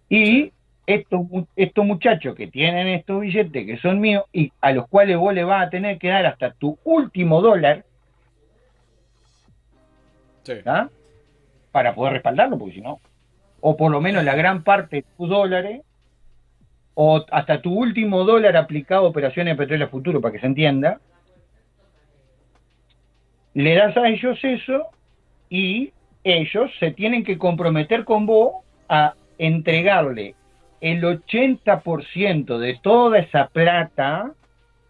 Sí. Y estos muchachos que tienen estos billetes que son míos y a los cuales vos le vas a tener que dar hasta tu último dólar, Sí. ¿tá? Para poder respaldarlo, porque si no, o por lo menos la gran parte de tus dólares, o hasta tu último dólar aplicado a operaciones de petróleo futuro, para que se entienda, le das a ellos eso y ellos se tienen que comprometer con vos a entregarle el 80% de toda esa plata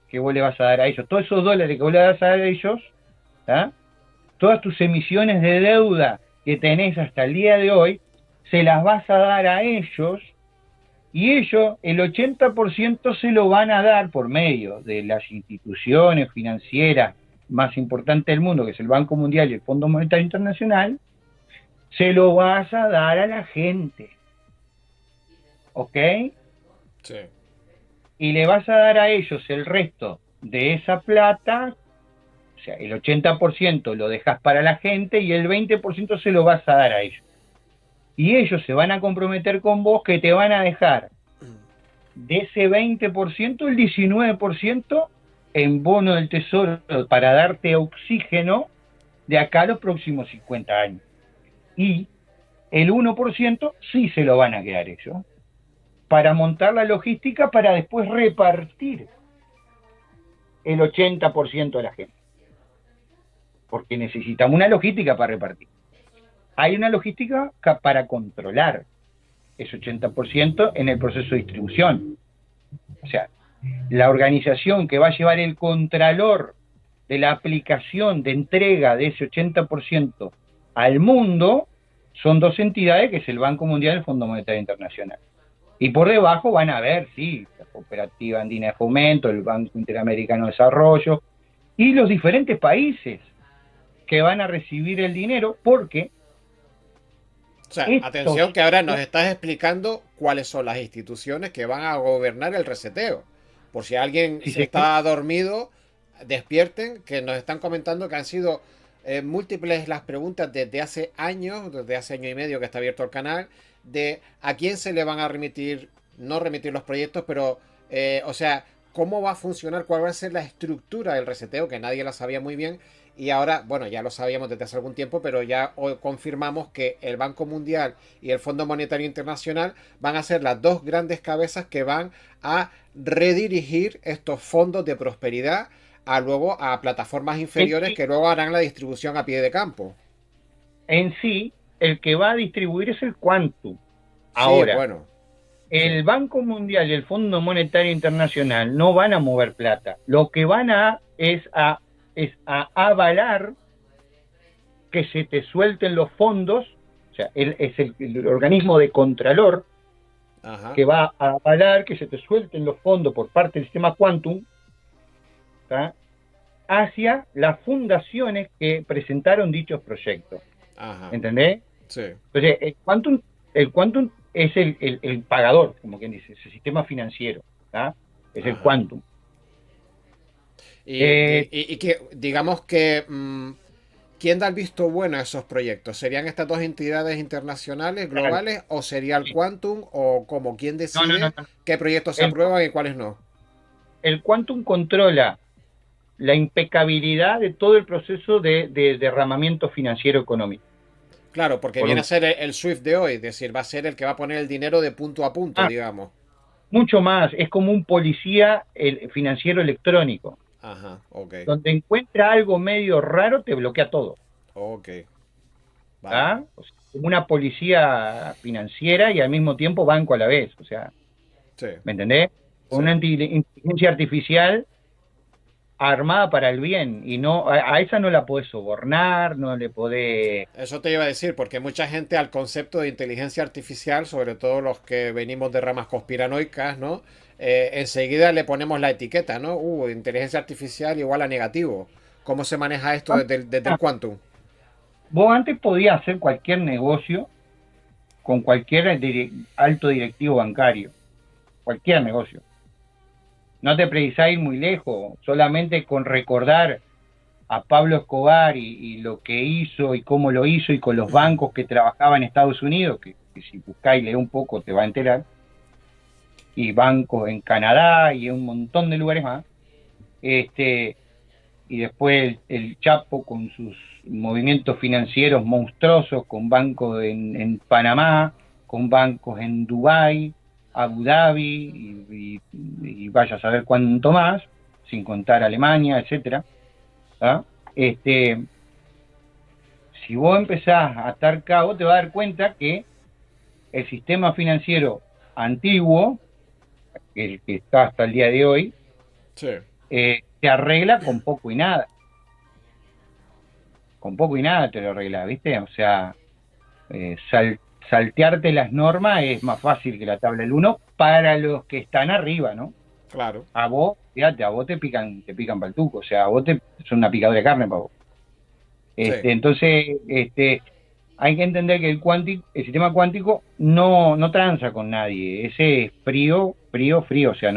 que vos le vas a dar a ellos, todos esos dólares que vos le vas a dar a ellos, ¿tá? Todas tus emisiones de deuda que tenés hasta el día de hoy, se las vas a dar a ellos y ellos el 80% se lo van a dar por medio de las instituciones financieras más importantes del mundo, que es el Banco Mundial y el Fondo Monetario Internacional, se lo vas a dar a la gente, ¿ok? Sí. Y le vas a dar a ellos el resto de esa plata, o sea, el 80% lo dejas para la gente y el 20% se lo vas a dar a ellos. Y ellos se van a comprometer con vos que te van a dejar de ese 20% el 19% en bono del tesoro para darte oxígeno de acá a los próximos 50 años. Y el 1% sí se lo van a quedar ellos para montar la logística para después repartir el 80% de la gente. Porque necesitamos una logística para repartir. Hay una logística para controlar ese 80% en el proceso de distribución. O sea, la organización que va a llevar el contralor de la aplicación de entrega de ese 80% al mundo son dos entidades, que es el Banco Mundial y el Fondo Monetario Internacional. Y por debajo van a ver, sí, la Cooperativa Andina de Fomento, el Banco Interamericano de Desarrollo y los diferentes países que van a recibir el dinero, porque O sea, atención estos, que ahora nos estás explicando cuáles son las instituciones que van a gobernar el reseteo. Por si alguien si se se, está dormido, despierten, que nos están comentando que han sido múltiples las preguntas desde hace años, desde hace año y medio que está abierto el canal, de a quién se le van a remitir, no remitir los proyectos, pero, o sea, cómo va a funcionar, cuál va a ser la estructura del reseteo, que nadie la sabía muy bien, y ahora, bueno, ya lo sabíamos desde hace algún tiempo, pero ya hoy confirmamos que el Banco Mundial y el Fondo Monetario Internacional van a ser las dos grandes cabezas que van a redirigir estos fondos de prosperidad a luego a plataformas inferiores que luego harán la distribución a pie de campo. en sí, el que va a distribuir es el Quantum. Sí, Ahora, bueno, sí. el Banco Mundial y el Fondo Monetario Internacional no van a mover plata. Lo que van a avalar que se te suelten los fondos, o sea, es el organismo de contralor Ajá. que va a avalar que se te suelten los fondos por parte del sistema Quantum, ¿tá? Hacia las fundaciones que presentaron dichos proyectos. Ajá. ¿Entendés? Sí. Entonces, el quantum es el pagador, como quien dice, es el sistema financiero, ¿tá? Es el Ajá. quantum. Y, Eh, y que digamos que ¿quién da el visto bueno a esos proyectos? ¿Serían estas dos entidades internacionales, claro, globales, o sería el sí. Quantum, o como quién No, no, no, decide no. qué proyectos se El, aprueban y cuáles no? el quantum controla la impecabilidad de todo el proceso de derramamiento financiero económico. Claro, porque Por viene a un, ser el SWIFT de hoy, es decir, va a ser el que va a poner el dinero de punto a punto, ah, digamos. mucho más, es como un policía financiero electrónico. Ajá, ok, Donde encuentra algo medio raro, te bloquea todo. ok, vale. ¿Ah? O sea, como una policía financiera y al mismo tiempo banco a la vez. O sea, Sí, ¿me entendés? sí. Una inteligencia artificial armada para el bien y no a esa no la podés sobornar, no le podés... Eso te iba a decir, porque mucha gente al concepto de inteligencia artificial, sobre todo los que venimos de ramas conspiranoicas, ¿no? Enseguida le ponemos la etiqueta, ¿no? Inteligencia artificial igual a negativo. ¿Cómo se maneja esto desde el Quantum? Vos antes podías hacer cualquier negocio con cualquier alto directivo bancario, cualquier negocio. No te precisás ir muy lejos, solamente con recordar a Pablo Escobar y lo que hizo y cómo lo hizo y con los bancos que trabajaba en Estados Unidos, que que si buscáis y lees un poco te va a enterar, y bancos en Canadá y en un montón de lugares más, y después el Chapo con sus movimientos financieros monstruosos, con bancos en Panamá, con bancos en Dubái, Abu Dhabi, y vaya a saber cuánto más, sin contar Alemania, etcétera. ¿Ah? Si vos empezás a atar cabo, te vas a dar cuenta que el sistema financiero antiguo, el que está hasta el día de hoy, Sí. se arregla con poco y nada. Con poco y nada te lo arregla, ¿viste? O sea, saltearte las normas es más fácil que la tabla del 1 para los que están arriba, ¿no? Claro. A vos, fíjate, a vos te pican para el tuco, o sea, a vos son una picadura de carne para vos. Sí. Entonces, hay que entender que el sistema cuántico no tranza con nadie, ese es frío, frío, frío, o sea,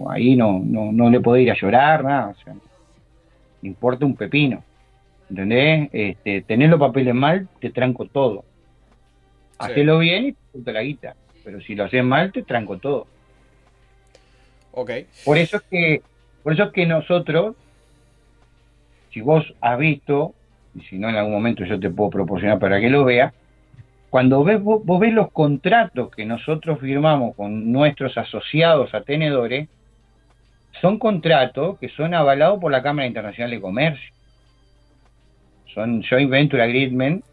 ahí no le podés ir a llorar, nada, o sea, no importa un pepino, ¿entendés? Tener los papeles mal, te tranco todo. Sí. Hacelo bien y te junto la guita, pero si lo haces mal, te tranco todo. Ok. Por eso es que nosotros, si vos has visto, y si no en algún momento yo te puedo proporcionar para que lo veas, cuando vos ves los contratos que nosotros firmamos con nuestros asociados a tenedores, son contratos que son avalados por la Cámara Internacional de Comercio. Son Joint Venture Agreement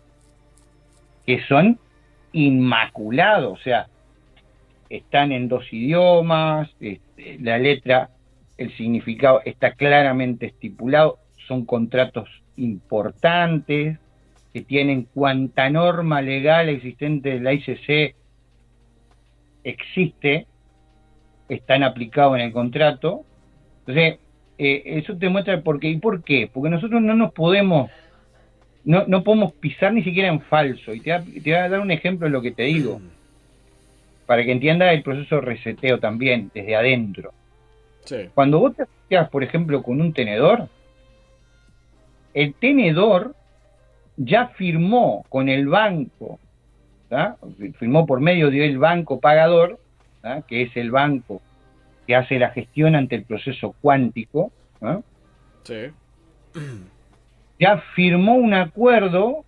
que son inmaculados, o sea, están en 2 idiomas, la letra, el significado está claramente estipulado, son contratos importantes que tienen cuanta norma legal existente de la ICC existe, están aplicados en el contrato. Entonces, eso te muestra el porqué. ¿Y por qué? Porque nosotros no podemos pisar ni siquiera en falso. Y te voy a dar un ejemplo de lo que te digo, para que entiendas el proceso de reseteo también, desde adentro. Sí. Cuando vos te asociás, por ejemplo, con un tenedor, el tenedor ya firmó con el banco, ¿tá? Firmó por medio del banco pagador, ¿tá? Que es el banco que hace la gestión ante el proceso cuántico, ¿tá? Sí. Ya firmó un acuerdo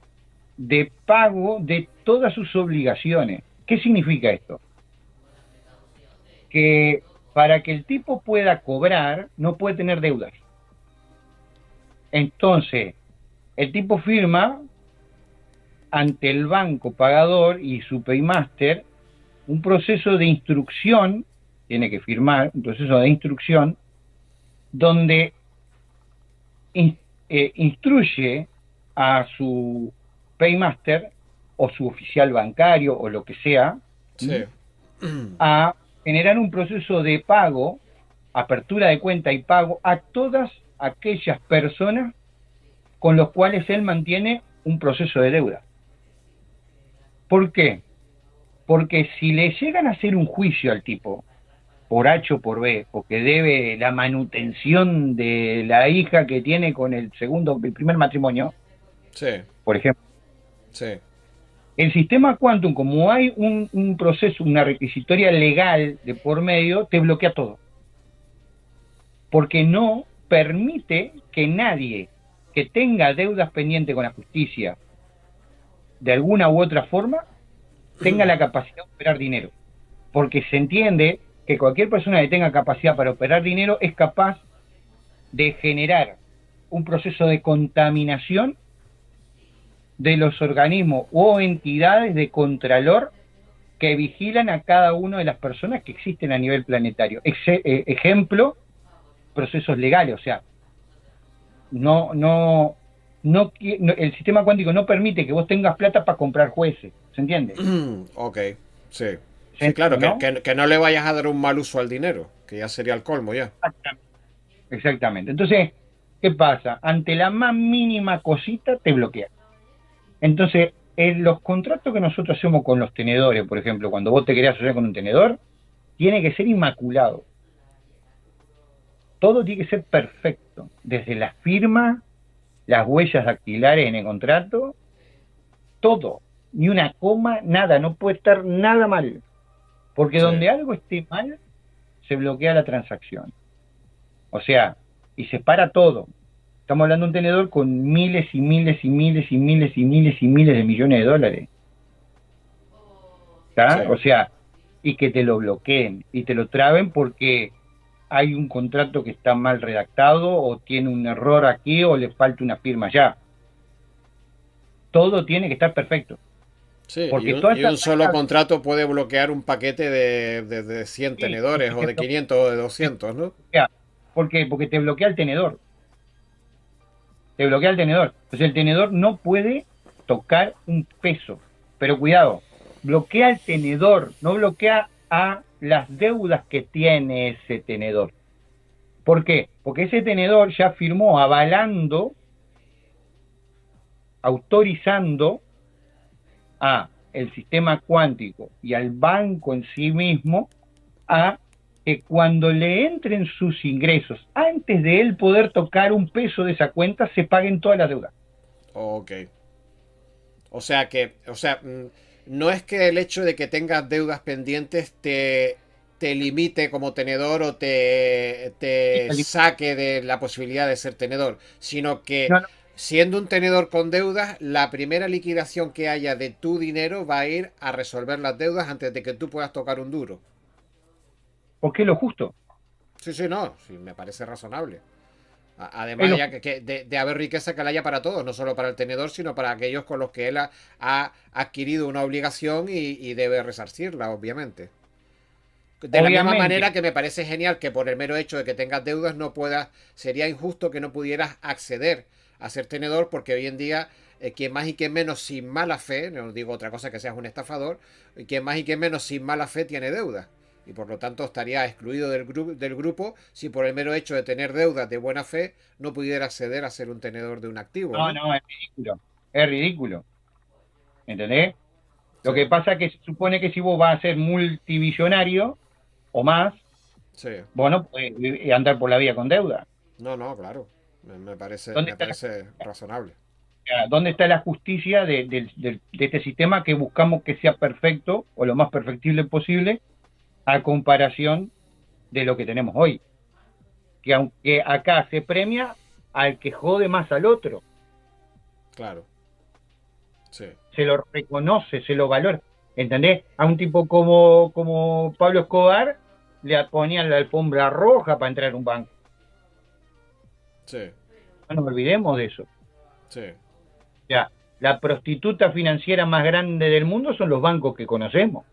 de pago de todas sus obligaciones. ¿Qué significa esto? Que para que el tipo pueda cobrar, no puede tener deudas. Entonces, el tipo firma ante el banco pagador y su paymaster un proceso de instrucción, tiene que firmar un proceso de instrucción, donde instruye a su paymaster o su oficial bancario o lo que sea, Sí. a generar un proceso de pago, apertura de cuenta y pago a todas aquellas personas con los cuales él mantiene un proceso de deuda. ¿Por qué? Porque si le llegan a hacer un juicio al tipo, por H o por B, porque debe la manutención de la hija que tiene con el primer matrimonio, Sí. por ejemplo, Sí. el sistema Quantum, como hay un proceso, una requisitoria legal de por medio, te bloquea todo. Porque no permite que nadie que tenga deudas pendientes con la justicia, de alguna u otra forma, tenga la capacidad de operar dinero. Porque se entiende que cualquier persona que tenga capacidad para operar dinero es capaz de generar un proceso de contaminación de los organismos o entidades de contralor que vigilan a cada una de las personas que existen a nivel planetario. Ejemplo, procesos legales, o sea, el sistema cuántico no permite que vos tengas plata para comprar jueces, ¿se entiende? Ok. Sí. ¿Se Sí, claro, entiende, no? que no le vayas a dar un mal uso al dinero, que ya sería el colmo ya. Exactamente. Entonces, ¿qué pasa? Ante la más mínima cosita te bloquea. Entonces, en los contratos que nosotros hacemos con los tenedores, por ejemplo, cuando vos te querés asociar con un tenedor, tiene que ser inmaculado. Todo tiene que ser perfecto, desde la firma, las huellas dactilares en el contrato, todo. ni una coma, nada, no puede estar nada mal. Porque Sí, donde algo esté mal, se bloquea la transacción. O sea, y se para todo. Estamos hablando de un tenedor con miles y miles y miles y miles y miles y miles de millones de dólares. sí. ¿Está? O sea, y que te lo bloqueen y te lo traben porque hay un contrato que está mal redactado o tiene un error aquí o le falta una firma allá. Todo tiene que estar perfecto. Sí, Porque todas y estas un solo contrato puede bloquear un paquete de 100 sí, tenedores porque o te de 500 o de 200, ¿no? bloquea. ¿Por qué? Porque te bloquea el tenedor. Te bloquea el tenedor. Entonces el tenedor no puede tocar un peso. Pero cuidado, bloquea el tenedor, no bloquea a las deudas que tiene ese tenedor. ¿Por qué? Porque ese tenedor ya firmó avalando, autorizando a el sistema cuántico y al banco en sí mismo a que cuando le entren sus ingresos, antes de él poder tocar un peso de esa cuenta, se paguen todas las deudas. Ok. O sea, no es que el hecho de que tengas deudas pendientes te limite como tenedor o te saque de la posibilidad de ser tenedor, sino que No, no, siendo un tenedor con deudas, la primera liquidación que haya de tu dinero va a ir a resolver las deudas antes de que tú puedas tocar un duro. porque es lo justo. Sí, sí, no, sí, me parece razonable. Es Además, lo ya justo. de haber riqueza que la haya para todos, no solo para el tenedor, sino para aquellos con los que él ha adquirido una obligación y debe resarcirla, obviamente. De la misma Obviamente, manera que me parece genial que por el mero hecho de que tengas deudas no puedas, sería injusto que no pudieras acceder a ser tenedor, porque hoy en día quien más y quien menos sin mala fe, no digo otra cosa que seas un estafador, quien más y quien menos sin mala fe tiene deudas. Y por lo tanto estaría excluido del grupo si por el mero hecho de tener deudas de buena fe no pudiera acceder a ser un tenedor de un activo, no, ¿no? no, es ridículo. Es ridículo. ¿Entendés? Lo Sí, que pasa es que se supone que si vos vas a ser multibillonario o más, sí. vos no podés andar por la vía con deuda. No, no, claro. ¿Dónde Me está parece razonable. ¿Dónde está la justicia de este sistema que buscamos que sea perfecto o lo más perfectible posible a comparación de lo que tenemos hoy? Que aunque acá se premia al que jode más al otro, Claro. Sí. se lo reconoce, se lo valora. ¿Entendés? A un tipo como Pablo Escobar le ponían la alfombra roja para entrar a un banco. Sí. No nos olvidemos de eso. Sí. O sea, la prostituta financiera más grande del mundo son los bancos que conocemos.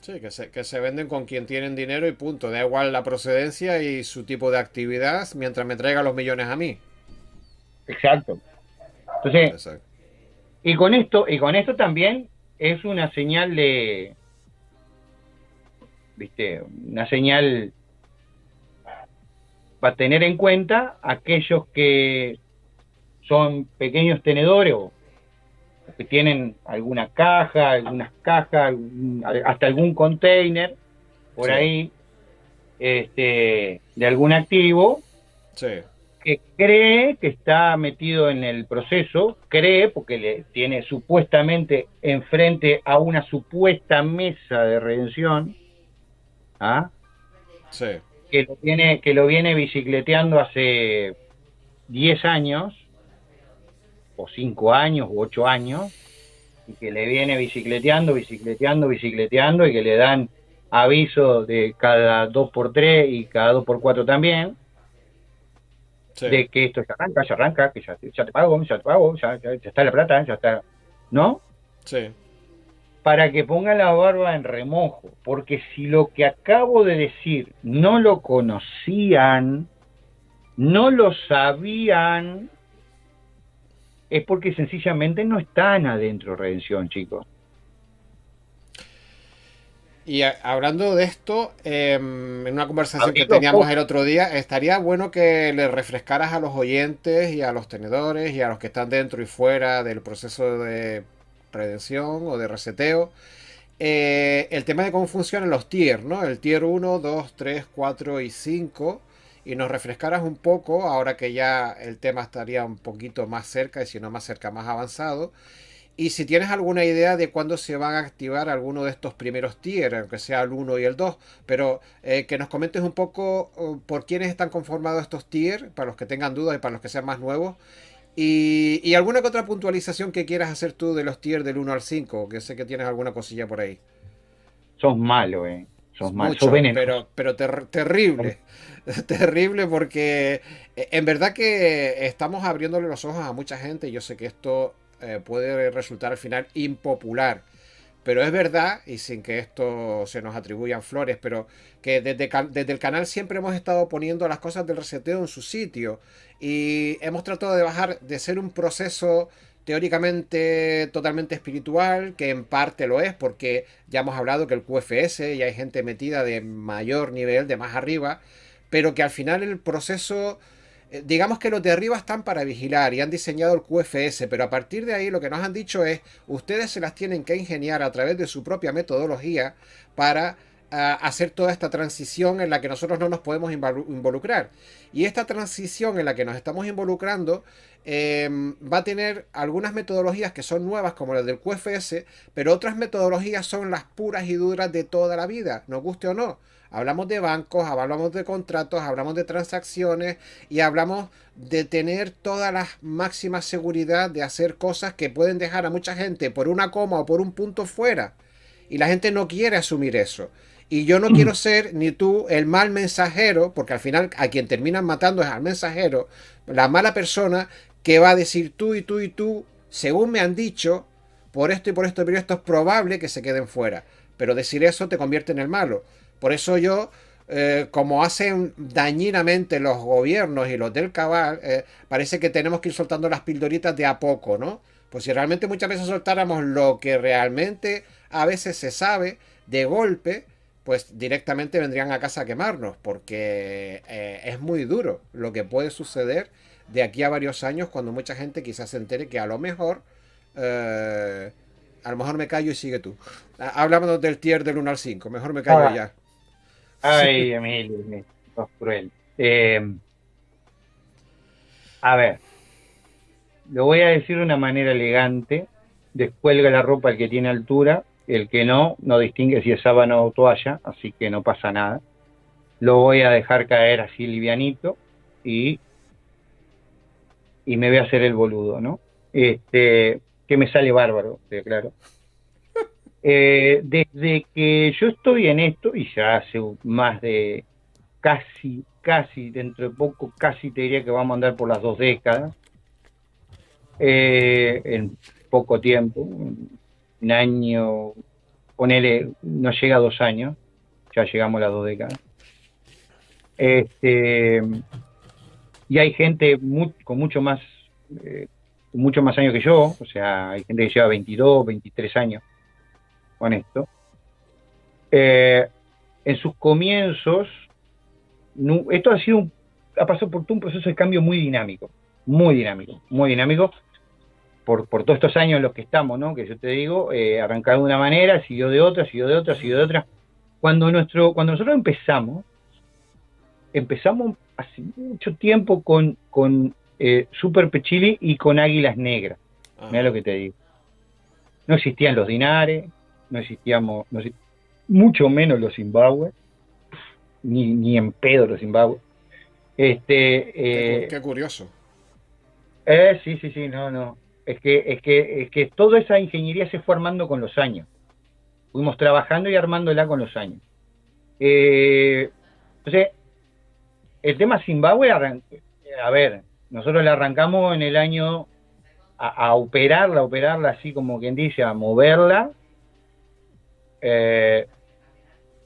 Sí, que se venden con quien tienen dinero y punto. Da igual la procedencia y su tipo de actividad mientras me traiga los millones a mí. Exacto. Entonces, Exacto. y con esto también es una señal viste, una señal para tener en cuenta aquellos que son pequeños tenedores o que tienen alguna caja, algunas cajas, hasta algún container por Sí, ahí, de algún activo sí, que cree que está metido en el proceso, cree porque le tiene supuestamente enfrente a una supuesta mesa de redención, ¿ah? sí, que lo viene bicicleteando hace 10 años, o 5 años, o 8 años, y que le viene bicicleteando, bicicleteando, bicicleteando, y que le dan aviso de cada 2 por 3 y cada 2 por 4 también, sí, de que esto se arranca, que ya te pago, ya está la plata, ya está, ¿no? sí. Para que pongan la barba en remojo, porque si lo que acabo de decir no lo conocían, no lo sabían, es porque sencillamente no están adentro de Redención, chicos. Y hablando de esto, en una conversación que Abrir los teníamos ojos. el otro día, estaría bueno que le refrescaras a los oyentes y a los tenedores y a los que están dentro y fuera del proceso de redención o de reseteo, el tema de cómo funcionan los tiers, ¿no? El tier uno 2 3 4 y 5 y nos refrescaras un poco, ahora que ya el tema estaría un poquito más cerca y si no más cerca, más avanzado, Y si tienes alguna idea de cuándo se van a activar alguno de estos primeros tier, aunque sea el uno y el 2, pero que nos comentes un poco por quiénes están conformados estos tier, para los que tengan dudas y para los que sean más nuevos, y alguna que otra puntualización que quieras hacer tú de los tier del 1 al 5, que sé que tienes alguna cosilla por ahí. Sos malo, sos malo, sos Mucho, venenoso. pero terrible. Terrible porque en verdad que estamos abriéndole los ojos a mucha gente y yo sé que esto puede resultar al final impopular. Pero es verdad, y sin que esto se nos atribuyan flores, pero que desde el canal siempre hemos estado poniendo las cosas del reseteo en su sitio. Y hemos tratado de bajar de ser un proceso teóricamente totalmente espiritual, que en parte lo es, porque ya hemos hablado que el QFS y hay gente metida de mayor nivel, de más arriba, pero que al final el proceso digamos que los de arriba están para vigilar y han diseñado el QFS, pero a partir de ahí lo que nos han dicho es, ustedes se las tienen que ingeniar a través de su propia metodología para hacer toda esta transición en la que nosotros no nos podemos involucrar. Y esta transición en la que nos estamos involucrando va a tener algunas metodologías que son nuevas, como las del QFS, pero otras metodologías son las puras y duras de toda la vida, nos guste o no. Hablamos de bancos, hablamos de contratos, hablamos de transacciones y hablamos de tener toda la máxima seguridad de hacer cosas que pueden dejar a mucha gente por una coma o por un punto fuera. Y la gente no quiere asumir eso. Y yo no quiero ser ni tú el mal mensajero, porque al final a quien terminan matando es al mensajero, la mala persona que va a decir tú y tú y tú, según me han dicho, por esto y por esto, pero esto es probable que se queden fuera. Pero decir eso te convierte en el malo. Por eso yo, como hacen dañinamente los gobiernos y los del cabal, parece que tenemos que ir soltando las pildoritas de a poco, ¿no? Pues si realmente muchas veces soltáramos lo que realmente a veces se sabe de golpe, pues directamente vendrían a casa a quemarnos, porque es muy duro lo que puede suceder de aquí a varios años cuando mucha gente quizás se entere que a lo mejor me callo y sigue tú. Hablamos del tier del 1 al 5, mejor me callo Ah, ya. ay, Emilio, sos cruel. A ver, lo voy a decir de una manera elegante. Descuelga la ropa el que tiene altura, el que no, no distingue si es sábana o toalla, así que no pasa nada. Lo voy a dejar caer así livianito y, y me voy a hacer el boludo, ¿no? Que me sale bárbaro, claro. Desde que yo estoy en esto, y ya hace más de casi, dentro de poco, casi te diría que vamos a andar por las 2 décadas, en poco tiempo, un año, ponele, no llega a 2 años, ya llegamos a las 2 décadas. Y hay gente con mucho más años que yo, o sea, hay gente que lleva 22, 23 años con esto. En sus comienzos, esto ha pasado por todo un proceso de cambio muy dinámico, muy dinámico, por todos estos años en los que estamos, ¿no? Que yo te digo, arrancaba de una manera, siguió de otra, siguió de otra, siguió de otra. Cuando nosotros empezamos hace mucho tiempo con Super Pechili y con Águilas Negras. Mira lo que te digo. No existían los dinares, mucho menos los Zimbabue, ni en pedo los Zimbabue. Qué curioso. Sí, no. Es que toda esa ingeniería se fue armando con los años. Fuimos trabajando y armándola con los años. Entonces, el tema Zimbabue, a ver, nosotros la arrancamos en el año a operarla así como quien dice, a moverla.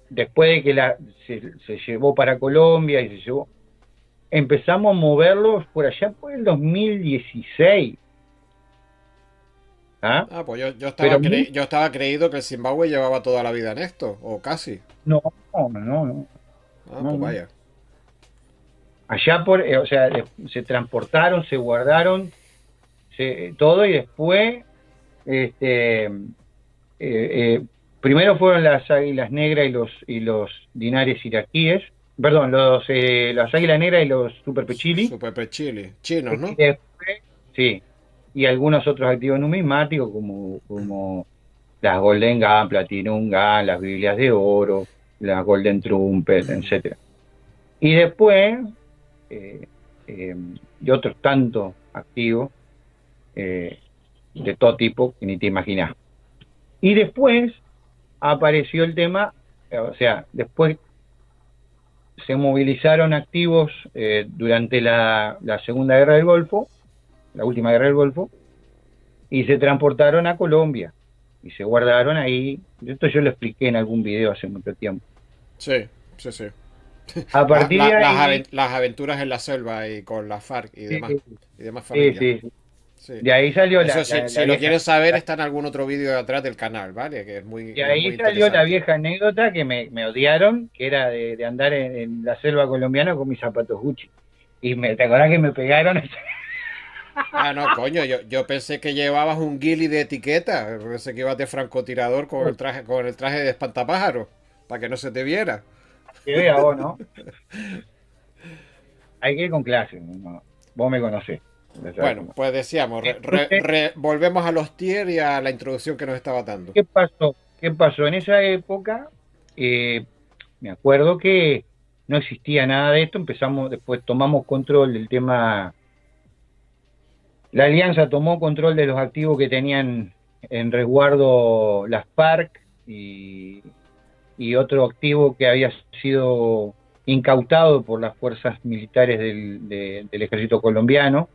Después de que se llevó para Colombia y se llevó, empezamos a moverlos por allá por el 2016. Pues Pero yo estaba creído que el Zimbabue llevaba toda la vida en esto, o casi. no. Pues vaya. Allá o sea, se transportaron, se guardaron, todo y después, primero fueron las Águilas Negras y los Dinares iraquíes, perdón, las Águilas Negras y los Super Pechili. Super Chile. Chinos, ¿no? Y después, sí, y algunos otros activos numismáticos como las Golden Gun, Platinum Gun, las Biblias de Oro, las Golden Trumpet, etcétera. Y después, eh, y otros tantos activos eh, de todo tipo que ni te imaginas. Y después apareció el tema, o sea, después se movilizaron activos durante la Segunda Guerra del Golfo, la última Guerra del Golfo, y se transportaron a Colombia y se guardaron ahí. Esto yo lo expliqué en algún video hace mucho tiempo. Sí, sí, sí. A partir de ahí, Las aventuras en la selva y con la FARC sí, y demás sí, familias. sí, Sí. de ahí salió Eso sí, la si lo vieja, quieres saber, está en algún otro vídeo de atrás del canal, ¿vale? Que de es ahí muy salió la interesante. vieja anécdota que me odiaron, que era de andar en la selva colombiana con mis zapatos Gucci. Y ¿te acordás que me pegaron? Ah, no, coño, yo pensé que llevabas un ghillie de etiqueta. Pensé que ibas de francotirador con el traje de espantapájaro, para que no se te viera. Que vea vos, ¿no? Hay que ir con clase, ¿no? Vos me conocés, ya sabes Bueno, cómo. pues decíamos, Entonces, volvemos a los tier y a la introducción que nos estaba dando. ¿qué pasó? ¿Qué pasó? En esa época, me acuerdo que no existía nada de esto, empezamos, después tomamos control del tema, la Alianza tomó control de los activos que tenían en resguardo las FARC y otro activo que había sido incautado por las fuerzas militares del ejército colombiano,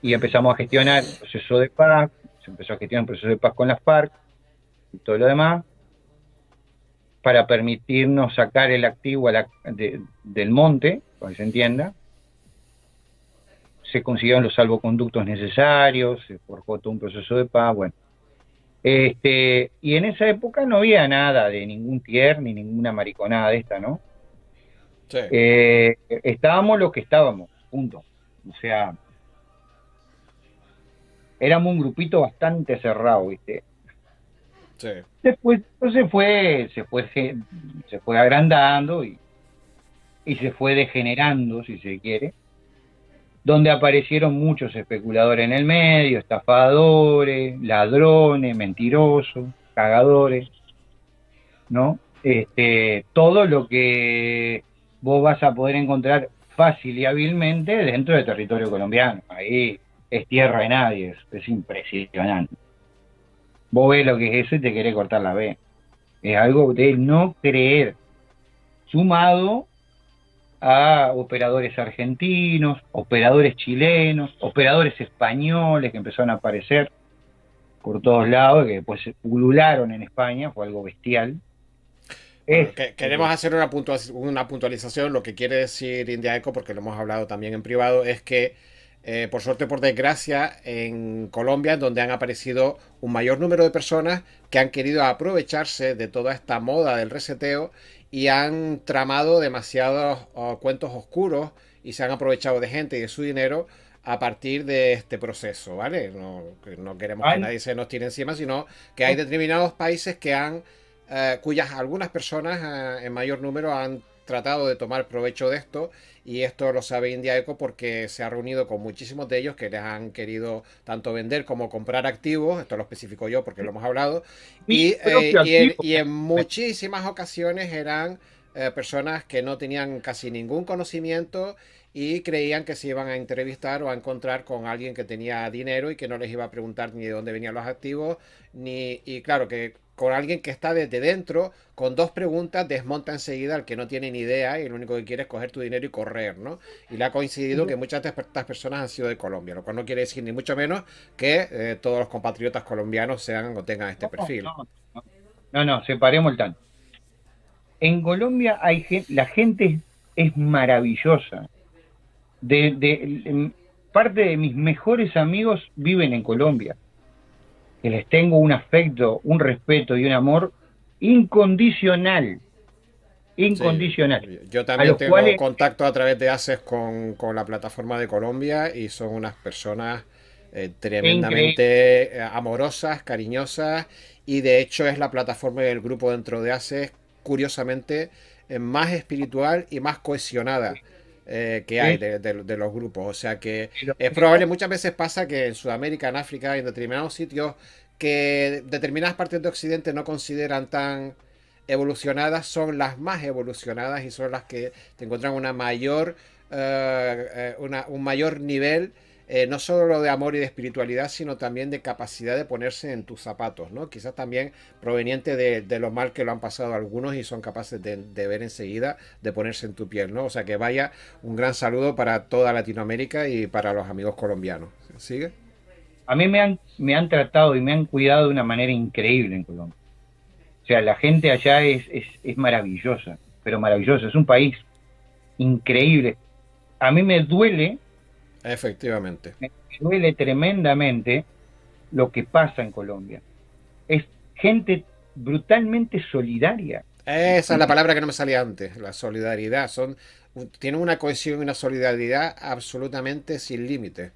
y empezamos a gestionar el proceso de paz, se empezó a gestionar el proceso de paz con las FARC y todo lo demás, para permitirnos sacar el activo del monte, para que se entienda. Se consiguieron los salvoconductos necesarios, se forjó todo un proceso de paz, bueno. Y en esa época no había nada de ningún tier ni ninguna mariconada de esta, ¿no? Sí, Estábamos lo que estábamos, punto. O sea, éramos un grupito bastante cerrado, ¿viste? sí. Después pues, se fue agrandando y se fue degenerando, si se quiere, donde aparecieron muchos especuladores en el medio, estafadores, ladrones, mentirosos, cagadores, ¿no? Todo lo que vos vas a poder encontrar fácil y hábilmente dentro del territorio colombiano. Ahí es tierra de nadie, es impresionante. Vos ves lo que es eso y te querés cortar la vena. Es algo de no creer, sumado a operadores argentinos, operadores chilenos, operadores españoles que empezaron a aparecer por todos lados, que después se pulularon en España, fue algo bestial. Es, Bueno, queremos hacer una puntualización. Lo que quiere decir India Eco, porque lo hemos hablado también en privado, es que por suerte o por desgracia, en Colombia, donde han aparecido un mayor número de personas que han querido aprovecharse de toda esta moda del reseteo y han tramado demasiados cuentos oscuros y se han aprovechado de gente y de su dinero a partir de este proceso, ¿vale? No, que no queremos que han, nadie se nos tire encima, sino que hay determinados países que cuyas algunas personas en mayor número han tratado de tomar provecho de esto, y esto lo sabe India Eco porque se ha reunido con muchísimos de ellos que les han querido tanto vender como comprar activos. Esto lo especifico yo porque lo hemos hablado, mi propio activo. y en muchísimas ocasiones eran personas que no tenían casi ningún conocimiento y creían que se iban a entrevistar o a encontrar con alguien que tenía dinero y que no les iba a preguntar ni de dónde venían los activos, y claro que con alguien que está desde dentro, con dos preguntas desmonta enseguida al que no tiene ni idea y lo único que quiere es coger tu dinero y correr, ¿no? Y le ha coincidido que muchas de estas personas han sido de Colombia, lo cual no quiere decir ni mucho menos que todos los compatriotas colombianos sean o tengan este No, perfil. no, no, no, separemos el tanto. En Colombia la gente es maravillosa. Parte de mis mejores amigos viven en Colombia, que les tengo un afecto, un respeto y un amor incondicional, Sí, incondicional, yo a también los tengo cuales contacto a través de ACES con la plataforma de Colombia y son unas personas es increíble. tremendamente amorosas, cariñosas, y de hecho es la plataforma del grupo dentro de ACES, curiosamente, más espiritual y más cohesionada. que hay Es, de los grupos. O sea que y lo es probable, muchas veces pasa que en Sudamérica, en África, en determinados sitios que determinadas partes de Occidente no consideran tan evolucionadas, son las más evolucionadas y son las que te encuentran una mayor, un mayor nivel, no solo de amor y de espiritualidad, sino también de capacidad de ponerse en tus zapatos, ¿no? Quizás también proveniente de lo mal que lo han pasado algunos y son capaces de ver enseguida, de ponerse en tu piel, ¿no? O sea que vaya un gran saludo para toda Latinoamérica y para los amigos colombianos. ¿Sigue? a mí me han tratado y me han cuidado de una manera increíble en Colombia. O sea, la gente allá es maravillosa, pero maravillosa. Es un país increíble. A mí Efectivamente. me duele tremendamente lo que pasa en Colombia. Es gente brutalmente solidaria. Esa es la palabra que no me salía antes, la solidaridad. Tienen una cohesión y una solidaridad absolutamente sin límite.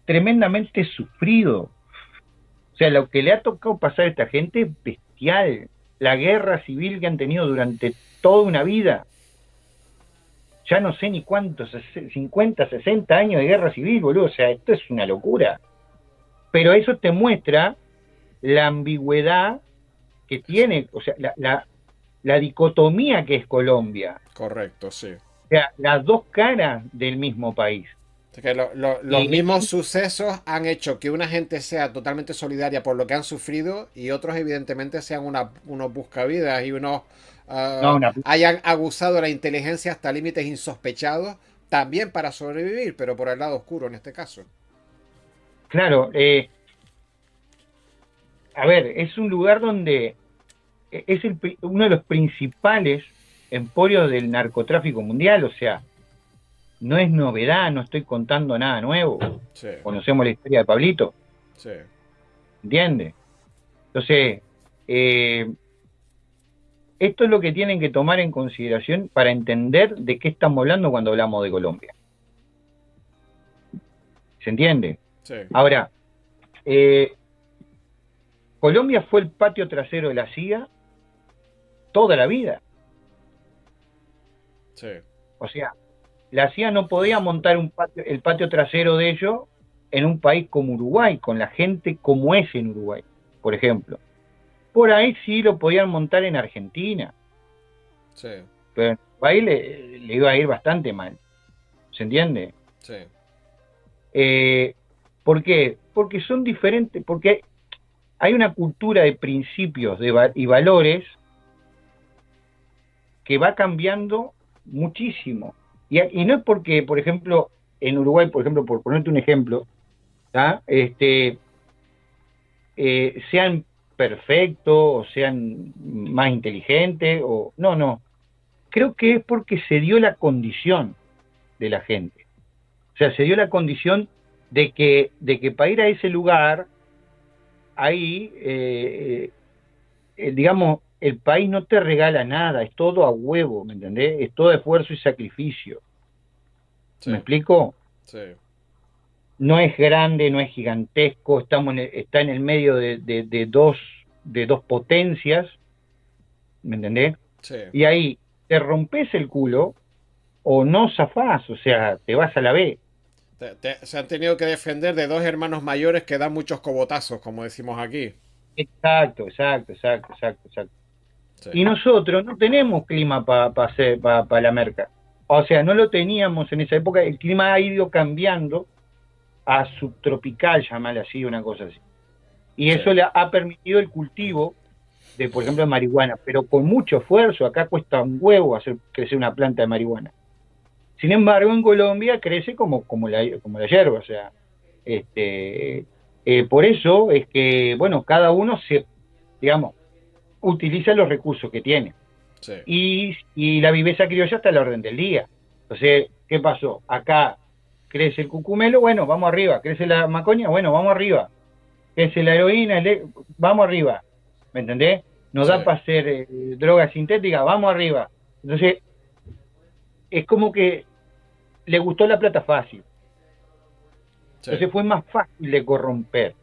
Tremendamente sufrido. O sea, lo que le ha tocado pasar a esta gente es bestial. La guerra civil que han tenido durante toda una vida. Ya no sé ni cuántos, 50, 60 años de guerra civil, boludo. O sea, esto es una locura. Pero eso te muestra la ambigüedad que tiene, o sea, la dicotomía que es Colombia. Correcto, sí. O sea, las dos caras del mismo país. Es que los Y mismos sucesos han hecho que una gente sea totalmente solidaria por lo que han sufrido y otros evidentemente sean unos buscavidas y unos no, hayan abusado de la inteligencia hasta límites insospechados también para sobrevivir, pero por el lado oscuro en este caso. claro, a ver, es un lugar donde es uno de los principales emporios del narcotráfico mundial, o sea, no es novedad, no estoy contando nada nuevo. Sí, Conocemos la historia de Pablito, sí, ¿entiendes? Entonces, esto es lo que tienen que tomar en consideración para entender de qué estamos hablando cuando hablamos de Colombia. ¿Se entiende? sí, Ahora, Colombia fue el patio trasero de la CIA toda la vida. sí, O sea, la CIA no podía montar el patio trasero de ellos en un país como Uruguay, con la gente como es en Uruguay, por ejemplo. Por ahí sí lo podían montar en Argentina, sí, pero en Uruguay le iba a ir bastante mal. ¿Se entiende? sí, ¿Por qué? Porque son diferentes, porque hay una cultura de principios y valores que va cambiando muchísimo. Y no es porque, por ejemplo, en Uruguay, por ejemplo, por ponerte un ejemplo, ¿tá? Sean perfectos o sean más inteligentes, o no, no. Creo que es porque se dio la condición de la gente. O sea, se dio la condición de que para ir a ese lugar, ahí, digamos, el país no te regala nada, es todo a huevo, ¿me entendés? Es todo esfuerzo y sacrificio. sí, ¿Me explico? sí, No es grande, no es gigantesco, está en el medio de dos potencias, ¿me entendés? sí. Y ahí te rompes el culo o no zafás, o sea, te vas a la B. Se han tenido que defender de dos hermanos mayores que dan muchos cobotazos, como decimos aquí. Exacto, exacto, exacto, exacto, exacto. Sí, Y nosotros no tenemos clima para la merca. O sea, no lo teníamos en esa época, el clima ha ido cambiando a subtropical, llamarle así, una cosa así. Y sí, eso le ha permitido el cultivo de, por ejemplo, de marihuana, pero con mucho esfuerzo. Acá cuesta un huevo hacer crecer una planta de marihuana. Sin embargo, en Colombia crece como la hierba, o sea, por eso es que, bueno, cada uno digamos, utiliza los recursos que tiene. sí, Y la viveza criolla está a la orden del día. Entonces, ¿qué pasó? Acá crece el cucumelo, bueno, vamos arriba. Crece la macoña, bueno, vamos arriba. Crece la heroína, vamos arriba. ¿Me entendés? Nos sí, da para hacer droga sintética, vamos arriba. Entonces, es como que le gustó la plata fácil. sí, Entonces fue más fácil de corromper.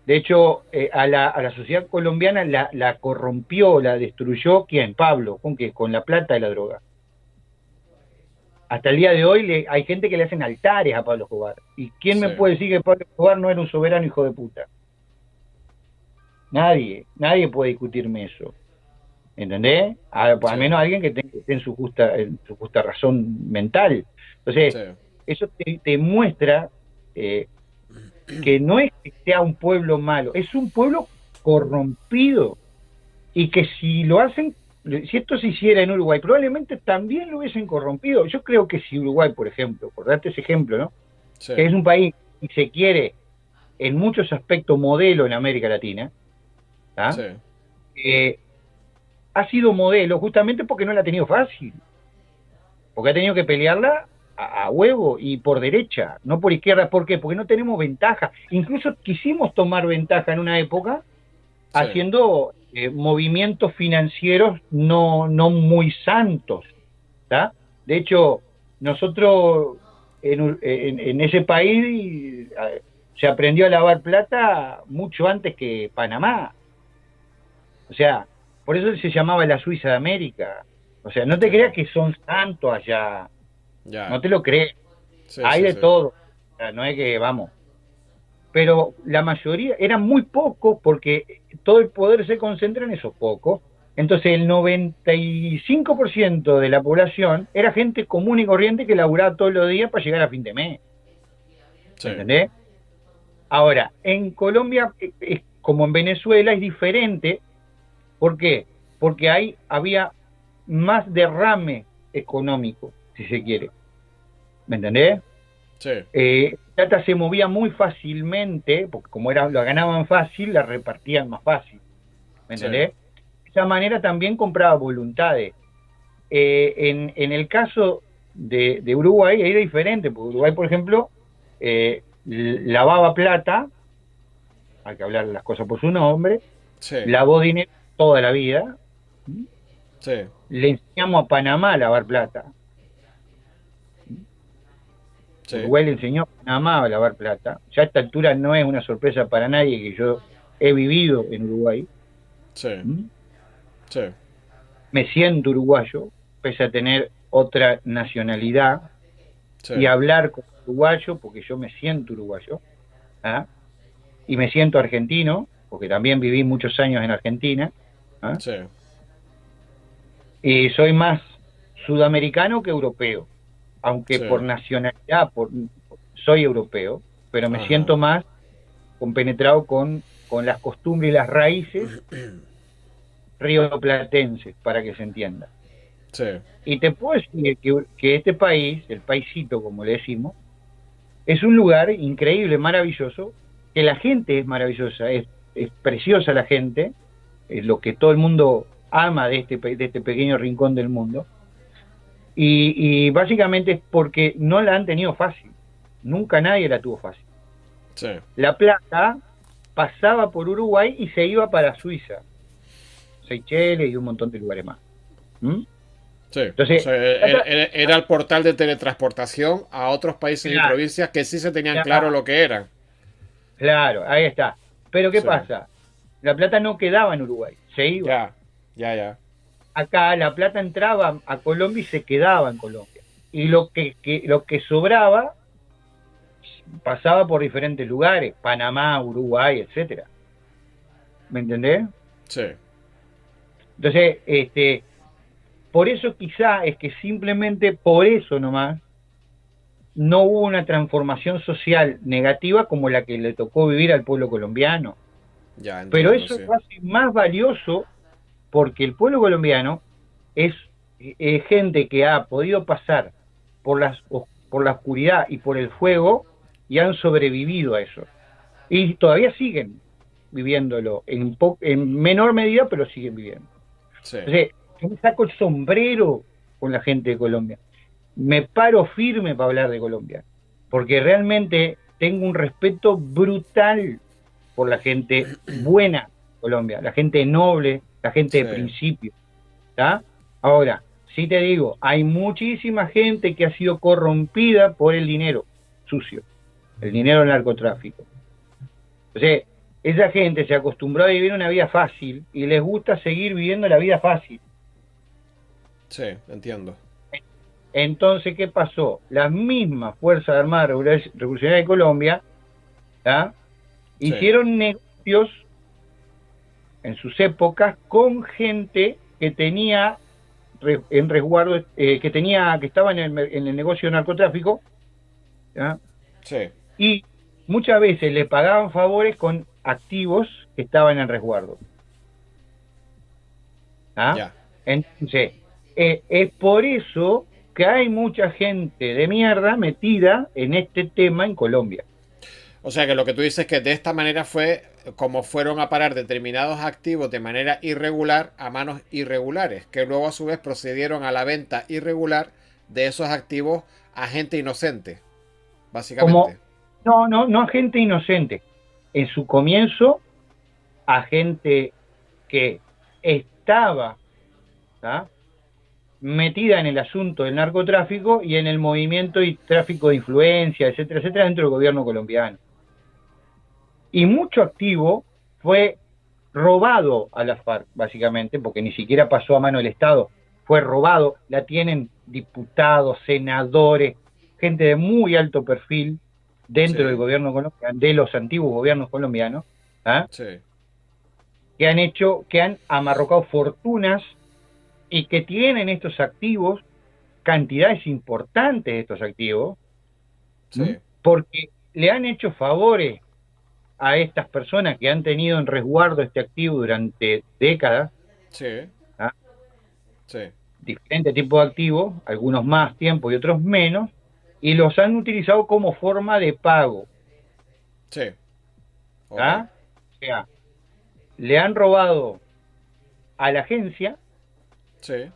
De hecho, a la sociedad colombiana la corrompió, la destruyó, ¿quién? Pablo. ¿Con qué? Con la plata de la droga. Hasta el día de hoy hay gente que le hacen altares a Pablo Escobar. ¿Y quién Sí, me puede decir que Pablo Escobar no era un soberano hijo de puta? Nadie puede discutirme eso. ¿Entendés? Al sí, menos alguien que esté en su justa razón mental. Entonces, sí, eso te muestra eh, que no es que sea un pueblo malo, es un pueblo corrompido. Y que si lo hacen, si esto se hiciera en Uruguay, probablemente también lo hubiesen corrompido. Yo creo que si Uruguay, por ejemplo, por darte ese ejemplo, ¿no? sí, Que es un país y se quiere en muchos aspectos modelo en América Latina, ¿tá? sí, Eh, ha sido modelo justamente porque no la ha tenido fácil, porque ha tenido que pelearla a huevo y por derecha, no por izquierda. ¿Por qué? Porque no tenemos ventaja. Incluso quisimos tomar ventaja en una época sí, haciendo movimientos financieros no muy santos, ¿tá? De hecho, nosotros en ese país se aprendió a lavar plata mucho antes que Panamá. O sea, por eso se llamaba la Suiza de América. O sea, no te creas entiendo. que son santos allá, Ya, no te lo crees. sí, Hay sí, de sí, todo. O sea, no es que vamos. Pero la mayoría eran muy pocos porque todo el poder se concentra en esos pocos. Entonces el 95% de la población era gente común y corriente que laburaba todos los días para llegar a fin de mes. ¿Me sí, entendés? Ahora, en Colombia, como en Venezuela, es diferente. ¿Por qué? Porque ahí había más derrame económico, si se quiere. ¿Me entendés? sí, Plata se movía muy fácilmente, porque como era, la ganaban fácil, la repartían más fácil. ¿Me sí, entendés? De esa manera también compraba voluntades. En el caso de Uruguay era diferente, porque Uruguay, por ejemplo, lavaba plata, hay que hablar las cosas por su nombre, sí, lavó dinero toda la vida. sí, Le enseñamos a Panamá a lavar plata. sí, Uruguay le enseñó a Panamá a lavar plata. Ya a esta altura no es una sorpresa para nadie que yo he vivido en Uruguay. sí, ¿Mm? sí, Me siento uruguayo, pese a tener otra nacionalidad, sí, y hablar como uruguayo, porque yo me siento uruguayo, ¿ah? Y me siento argentino, porque también viví muchos años en Argentina, ¿ah? sí, Y soy más sudamericano que europeo, aunque sí, por nacionalidad soy europeo, pero me ajá, siento más compenetrado con las costumbres y las raíces rioplatenses, para que se entienda. sí, Y te puedo decir que este país, el paisito como le decimos, es un lugar increíble, maravilloso, que la gente es maravillosa, es preciosa la gente, es lo que todo el mundo ama de este pequeño rincón del mundo, y básicamente es porque no la han tenido fácil, nunca nadie la tuvo fácil. sí, La plata pasaba por Uruguay y se iba para Suiza, Seychelles y un montón de lugares más. ¿Mm? sí. O Entonces, sea, era el portal de teletransportación a otros países y claro, provincias que sí se tenían claro claro, lo que eran. claro, ahí está. Pero ¿qué Sí, pasa? La plata no quedaba en Uruguay, se iba. ya, ya, ya. Acá la plata entraba a Colombia y se quedaba en Colombia. Y lo que sobraba pasaba por diferentes lugares, Panamá, Uruguay, etcétera. ¿Me entendés? Sí, Entonces, por eso quizá es que simplemente por eso nomás no hubo una transformación social negativa como la que le tocó vivir al pueblo colombiano. ya Pero entiendo, eso sí. lo hace más valioso porque el pueblo colombiano es gente que ha podido pasar por la oscuridad y por el fuego y han sobrevivido a eso. Y todavía siguen viviéndolo en menor medida, pero siguen viviendo. Sí, Entonces, yo me saco el sombrero con la gente de Colombia. Me paro firme para hablar de Colombia, porque realmente tengo un respeto brutal por la gente buena de Colombia, la gente noble, la gente sí, de principio, ¿está? Ahora, sí te digo, hay muchísima gente que ha sido corrompida por el dinero sucio, el dinero del narcotráfico. Entonces, esa gente se acostumbró a vivir una vida fácil y les gusta seguir viviendo la vida fácil. sí, entiendo. Entonces, ¿qué pasó? Las mismas Fuerzas Armadas Revolucionarias de Colombia, ¿ah?, Sí, hicieron negocios en sus épocas con gente que tenía en resguardo, que estaba en el negocio de narcotráfico, ¿ah?, sí, y muchas veces le pagaban favores con activos que estaban en resguardo. ¿Ah? ya. Entonces, es por eso que hay mucha gente de mierda metida en este tema en Colombia. O sea que lo que tú dices es que de esta manera fue como fueron a parar determinados activos de manera irregular a manos irregulares, que luego a su vez procedieron a la venta irregular de esos activos a gente inocente, Como, básicamente. no a gente inocente. En su comienzo, a gente que estaba, ¿ah?, metida en el asunto del narcotráfico y en el movimiento y tráfico de influencia, etcétera, etcétera, dentro del gobierno colombiano. Y mucho activo fue robado a la FARC, básicamente, porque ni siquiera pasó a mano del Estado, fue robado, la tienen diputados, senadores, gente de muy alto perfil dentro del Sí, gobierno colombiano, de los antiguos gobiernos colombianos, ¿ah?, sí, que han amarrocado fortunas y que tienen estos activos, cantidades importantes de estos activos, ¿m?, sí, porque le han hecho favores a estas personas que han tenido en resguardo este activo durante décadas, sí, ¿ah?, sí, diferentes tipos de activos, algunos más tiempo y otros menos, y los han utilizado como forma de pago, sí, ok, ¿ah? O sea, le han robado a la agencia, sí,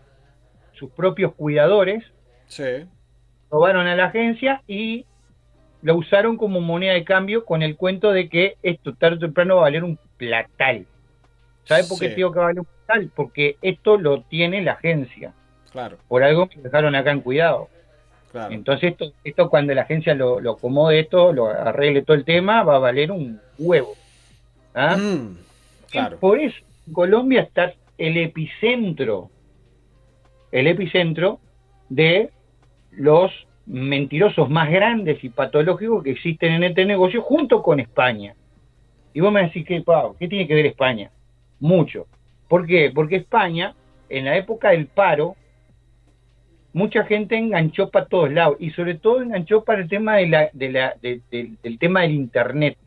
sus propios cuidadores, sí, robaron a la agencia y lo usaron como moneda de cambio con el cuento de que esto tarde o temprano va a valer un platal. ¿Sabe por qué te sí, digo que va a valer un platal? Porque esto lo tiene la agencia. claro, Por algo me dejaron acá en cuidado. claro, Entonces esto cuando la agencia lo acomode esto, lo arregle todo el tema, va a valer un huevo. ¿Ah? Y claro, por eso en Colombia está el epicentro de los mentirosos más grandes y patológicos que existen en este negocio junto con España. Y vos me decís, Pau, ¿qué tiene que ver España? Mucho. ¿Por qué? Porque España, en la época del paro, mucha gente enganchó para todos lados y sobre todo enganchó para el tema del tema del internet.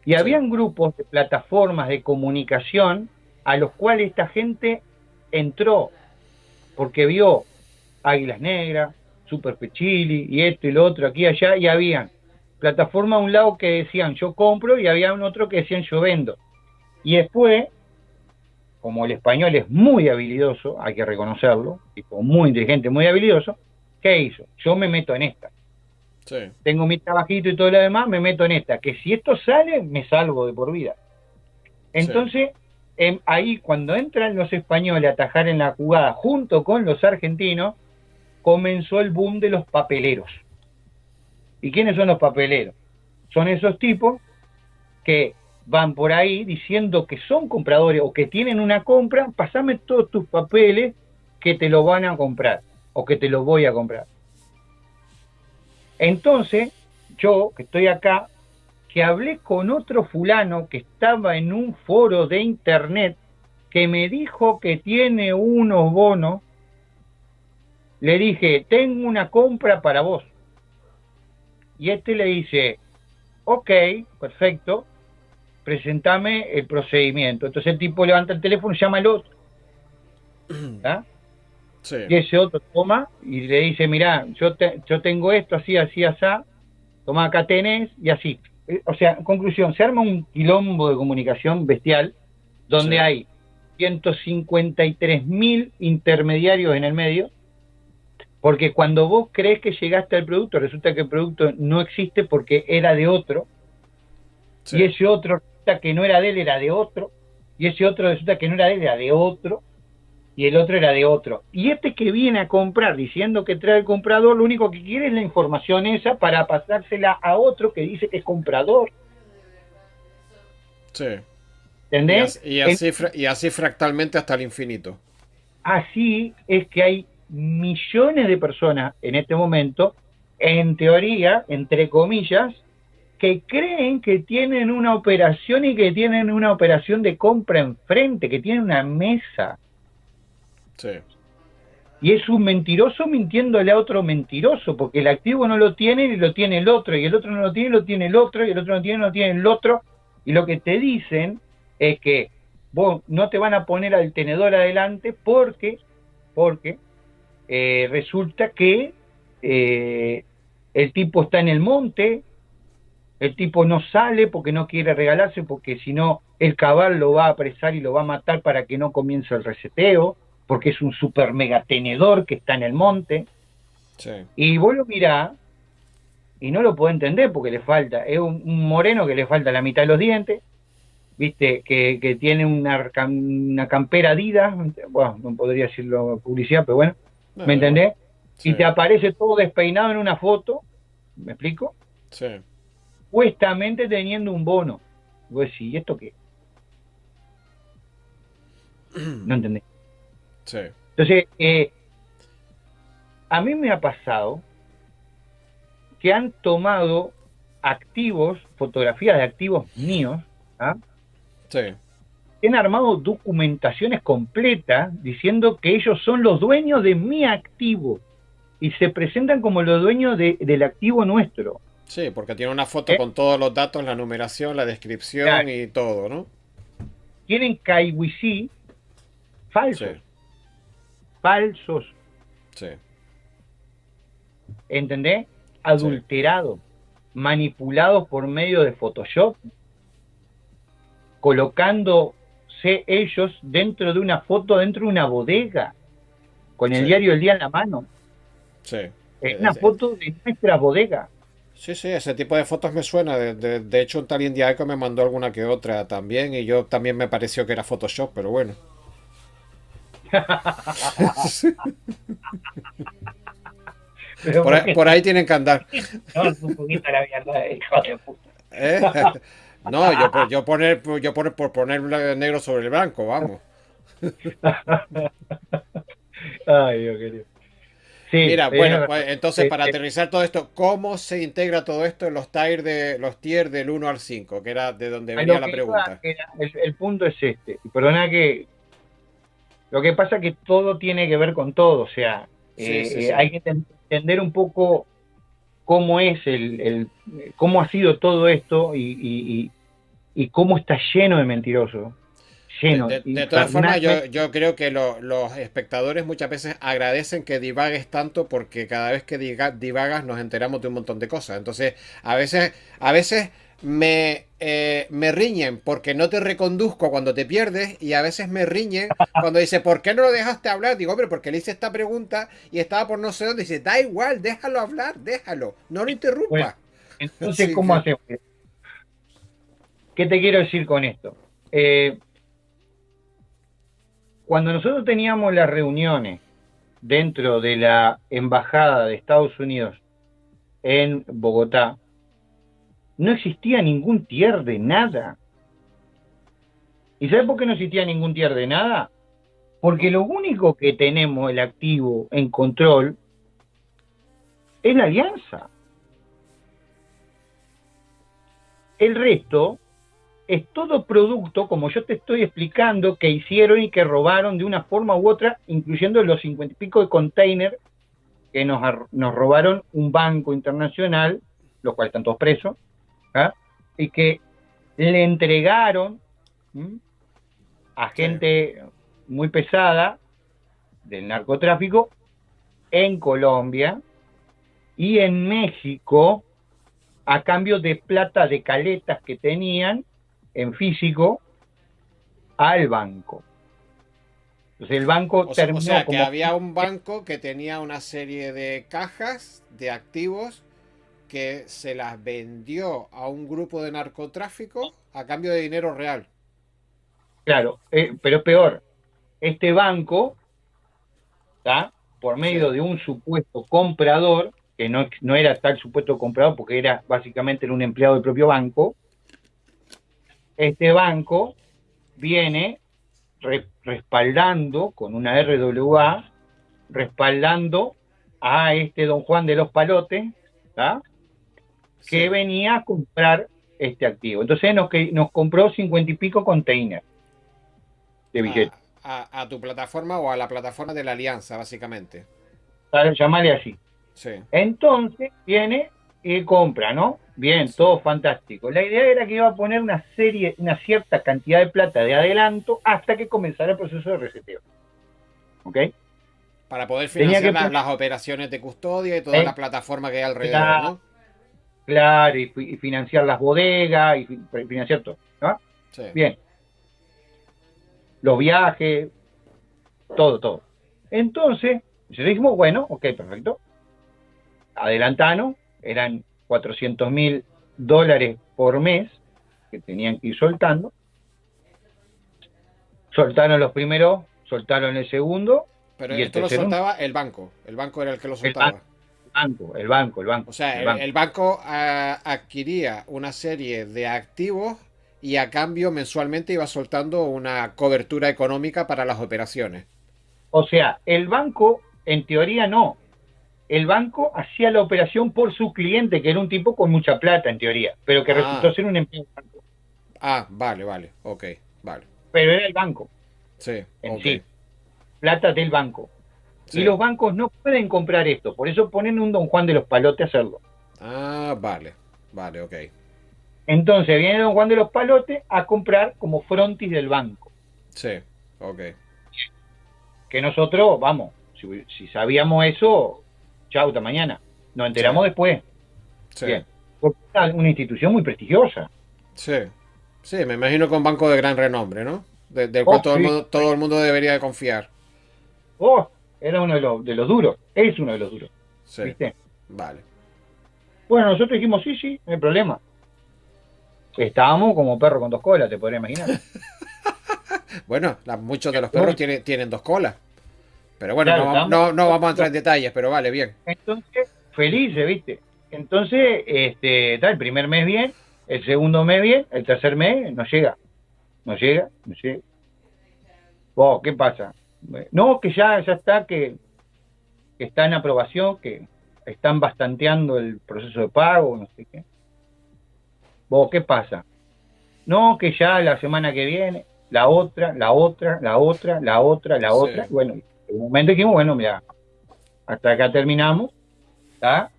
Y sí, habían grupos de plataformas de comunicación a los cuales esta gente entró porque vio Águilas Negras, Super Pechili y esto y lo otro, aquí y allá, y habían plataformas a un lado que decían yo compro y había un otro que decían yo vendo. Y después, como el español es muy habilidoso, hay que reconocerlo, tipo muy inteligente, muy habilidoso, ¿qué hizo? Yo me meto en esta. sí, Tengo mi trabajito y todo lo demás, me meto en esta. Que si esto sale, me salvo de por vida. sí, Entonces, ahí cuando entran los españoles a atajar en la jugada junto con los argentinos, comenzó el boom de los papeleros. ¿Y quiénes son los papeleros? Son esos tipos que van por ahí diciendo que son compradores o que tienen una compra, pasame todos tus papeles que te lo van a comprar o que te lo voy a comprar. Entonces, yo que estoy acá, que hablé con otro fulano que estaba en un foro de internet que me dijo que tiene unos bonos, le dije, tengo una compra para vos. Y este le dice, ok, perfecto, presentame el procedimiento. Entonces el tipo levanta el teléfono y llama al otro, ¿ah? sí, Y ese otro toma y le dice, mirá, yo tengo esto, así, así, así, toma acá tenés, y así. O sea, en conclusión, se arma un quilombo de comunicación bestial donde sí, hay 153.000 intermediarios en el medio, porque cuando vos crees que llegaste al producto, resulta que el producto no existe porque era de otro, y sí. ese otro resulta que no era de él, era de otro, y ese otro resulta que no era de él, era de otro, y el otro era de otro. Y este que viene a comprar diciendo que trae el comprador, lo único que quiere es la información esa para pasársela a otro que dice que es comprador. Sí. ¿Entendés? Y así fractalmente hasta el infinito. Así es que hay millones de personas en este momento, en teoría, entre comillas, que creen que tienen una operación y que tienen una operación de compra enfrente, que tienen una mesa. Sí. Y es un mentiroso mintiéndole a otro mentiroso, porque el activo no lo tiene y lo tiene el otro, y el otro no lo tiene y lo tiene el otro, y el otro no tiene y lo tiene el otro. Y lo que te dicen es que vos no te van a poner al tenedor adelante porque resulta que el tipo está en el monte, el tipo no sale porque no quiere regalarse, porque si no el cabal lo va a apresar y lo va a matar para que no comience el reseteo, porque es un super mega tenedor que está en el monte. Sí. Y vos lo mirás y no lo podés entender porque le falta, es un moreno que le falta la mitad de los dientes, viste, que tiene una campera Adidas, bueno, no podría decirlo publicidad, pero bueno, No, ¿me da igual. entendés? Sí. Y te aparece todo despeinado en una foto, ¿me explico? Sí. Supuestamente teniendo un bono. Y vos decís, ¿y esto qué? No entendés. Sí. Entonces, a mí me ha pasado que han tomado activos, fotografías de activos míos, ¿ah? Sí. Han armado documentaciones completas diciendo que ellos son los dueños de mi activo y se presentan como los dueños del activo nuestro. Sí, porque tiene una foto ¿Eh? con todos los datos, la numeración, la descripción Claro, y todo, ¿no? tienen KYC Sí. falsos, falsos, Sí. ¿entendés? Sí. Adulterados, manipulados por medio de Photoshop, colocándose ellos dentro de una foto, dentro de una bodega, con el Sí. diario El Día en la mano, Sí. en una foto de nuestra bodega. Sí, sí, ese tipo de fotos me suena. De hecho, un tal Indiaco me mandó alguna que otra también y yo también me pareció que era Photoshop, pero bueno. Pero Por ¿por ahí, qué por ahí tienen que andar. no, un poquito la mierda, hijo de puta? ¿Eh? No, yo poner por poner negro sobre el blanco, vamos. Ay, Dios querido. Sí, Mira, es bueno, verdad. pues entonces Eh, para eh, aterrizar todo esto, ¿cómo se integra todo esto en los tier del 1 al 5, que era de donde a venía lo la que iba, pregunta? el punto es este. Y perdona que lo que pasa es que todo tiene que ver con todo. O sea, Sí, sí, sí. hay que entender un poco cómo es cómo ha sido todo esto y cómo está lleno de mentirosos. De, Lleno, de- de todas formas, yo, infernalmente. yo creo que los espectadores muchas veces agradecen que divagues tanto porque cada vez que divagas nos enteramos de un montón de cosas. Entonces, a veces me riñen porque no te reconduzco cuando te pierdes y a veces me riñen cuando dice, ¿por qué no lo dejaste hablar? Digo, hombre, porque le hice esta pregunta y estaba por no sé dónde. Dice, da igual, déjalo hablar, déjalo, no lo Bueno, interrumpa. entonces, Así ¿cómo que, hacemos? ¿Qué te quiero decir con esto? Cuando nosotros teníamos las reuniones dentro de la Embajada de Estados Unidos en Bogotá, no existía ningún tier de nada. ¿Y sabes por qué no existía ningún tier de nada? Porque ¿no? lo único que tenemos el activo en control es la alianza. El resto es todo producto, como yo te estoy explicando, que hicieron y que robaron de una forma u otra, incluyendo los 50 y pico de containers que nos robaron un banco internacional, los cuales están todos presos, ¿ah? Y que le entregaron, ¿m?, a Sí. gente muy pesada del narcotráfico en Colombia y en México a cambio de plata de caletas que tenían en físico al banco. Entonces el banco O terminó sea que como... había un banco que tenía una serie de cajas de activos que se las vendió a un grupo de narcotráfico a cambio de dinero real. Claro, pero peor, este banco, ¿tá?, por Sí, medio de un supuesto comprador, que no era tal supuesto comprador porque era básicamente un empleado del propio banco, este banco viene respaldando con una RWA respaldando a este don Juan de los Palotes, ¿tá? Que Sí. venía a comprar este activo. Entonces nos compró 50 y pico containers de A, billetes, a tu plataforma o a la plataforma de la alianza, básicamente. para llamarle así. Sí, Entonces viene y compra, ¿no? Bien, sí. todo fantástico. La idea era que iba a poner una cierta cantidad de plata de adelanto hasta que comenzara el proceso de reseteo. ¿Ok? Para poder Tenía financiar que poner, las operaciones de custodia y toda la plataforma que hay alrededor, claro, ¿no? claro, y financiar las bodegas, y financiar todo, ¿no? Sí. Bien, los viajes, todo. Entonces, nosotros dijimos, bueno, ok, perfecto, adelantanos, eran $400.000 por mes que tenían que ir soltando. Soltaron los primeros, soltaron el segundo Pero y el esto lo tercero soltaba el banco. El banco era el que lo el banco, soltaba. el banco, O sea, el banco. el banco adquiría una serie de activos y a cambio mensualmente iba soltando una cobertura económica para las operaciones. O sea, el banco, en teoría no. El banco hacía la operación por su cliente, que era un tipo con mucha plata, en teoría, pero que Ah, resultó ser un empleado del banco. vale, vale, ok, vale. Pero era el banco Sí, en ok, sí, plata del banco. Y sí. los bancos no pueden comprar esto, por eso ponen un don Juan de los Palotes a hacerlo. Ah, vale, vale, ok. Entonces viene don Juan de los Palotes a comprar como frontis del banco. Sí, ok. Que nosotros, vamos, si sabíamos eso, chau, hasta mañana. Nos Sí, enteramos después. sí, Bien. Porque es una institución muy prestigiosa. sí. Sí, me imagino que un banco de gran renombre, ¿no? Del cual Oh, sí. todo el mundo debería de confiar. Oh, era uno de los duros. Es uno de los duros. Sí, ¿Viste? vale. Bueno, nosotros dijimos, sí, sí, no hay problema. Estábamos como perro con dos colas, te podrías imaginar. Bueno, muchos de los perros tienen dos colas. Pero bueno, Claro, estábamos. no vamos a entrar en detalles, pero vale, bien. Entonces, felices, ¿viste? Entonces, está el primer mes bien, el segundo mes bien, el tercer mes no llega. No llega, no llega. Oh, ¿qué pasa? No, que ya está, que está en aprobación, que están bastanteando el proceso de pago, no sé qué. Vos, ¿qué pasa? No, que ya la semana que viene, la otra, la otra, la otra, la otra, la Sí, otra. Bueno, en un momento dijimos, bueno, mira, hasta acá terminamos, ¿está?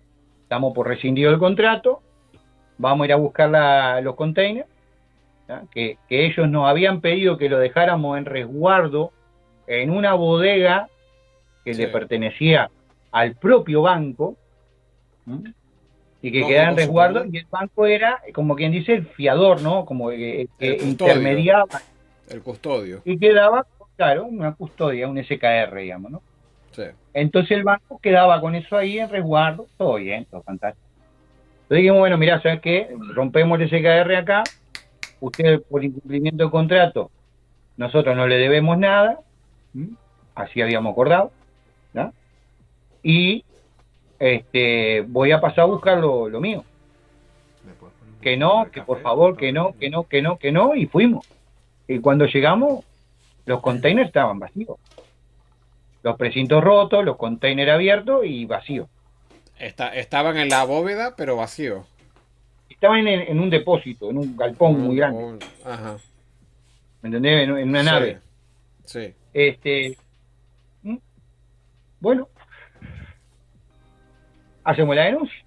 Estamos por rescindido el contrato, vamos a ir a buscar los containers, ¿tá? Que ellos nos habían pedido que lo dejáramos en resguardo en una bodega que sí. le pertenecía al propio banco, ¿m? Y que quedara en Lógico, resguardo, supongo. y el banco era, como quien dice, el fiador, ¿no? Como que El custodio. intermediaba El custodio. y quedaba, claro, una custodia, un SKR, digamos, ¿no? Sí, Entonces el banco quedaba con eso ahí en resguardo, todo bien, todo fantástico. Entonces dijimos, bueno, mirá, ¿sabes qué? Rompemos el SKR acá, usted por incumplimiento de contrato, nosotros no le debemos nada, ¿m? Así habíamos acordado, ¿no? Y voy a pasar a buscar lo mío. Que no, que por favor, que no, que no, que no, que no, y fuimos. Y cuando llegamos, los containers estaban vacíos. Los precintos rotos, los containers abiertos y vacíos. estaban en la bóveda, pero vacío. Estaban en un depósito, en un galpón muy grande, Ajá. ¿me entendés? En una Sí, nave. sí, Este, ¿m? Bueno, hacemos la denuncia.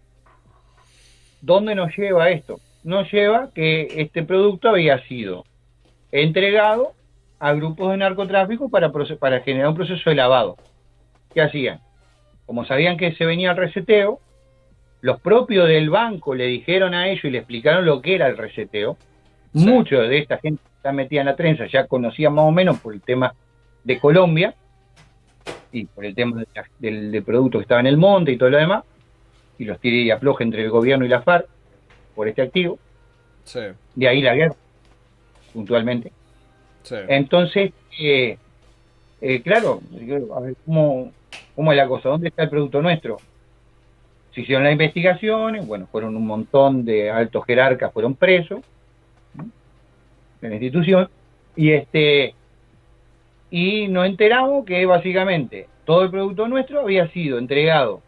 ¿Dónde nos lleva esto? Nos lleva que este producto había sido entregado a grupos de narcotráfico para generar un proceso de lavado. ¿Qué hacían? Como sabían que se venía el reseteo, los propios del banco le dijeron a ellos y le explicaron lo que era el reseteo. sí, Muchos de esta gente que está metida en la trenza ya conocían más o menos por el tema de Colombia y por el tema del producto que estaba en el monte y todo lo demás, y los tire y afloje entre el gobierno y la FARC por este activo, sí, de ahí la guerra, puntualmente. sí, Entonces, claro, a ver, ¿cómo es la cosa? ¿Dónde está el producto nuestro? Se hicieron las investigaciones, bueno, fueron un montón de altos jerarcas, fueron presos, ¿no? De la institución, y y nos enteramos que básicamente Todo el producto nuestro había sido entregado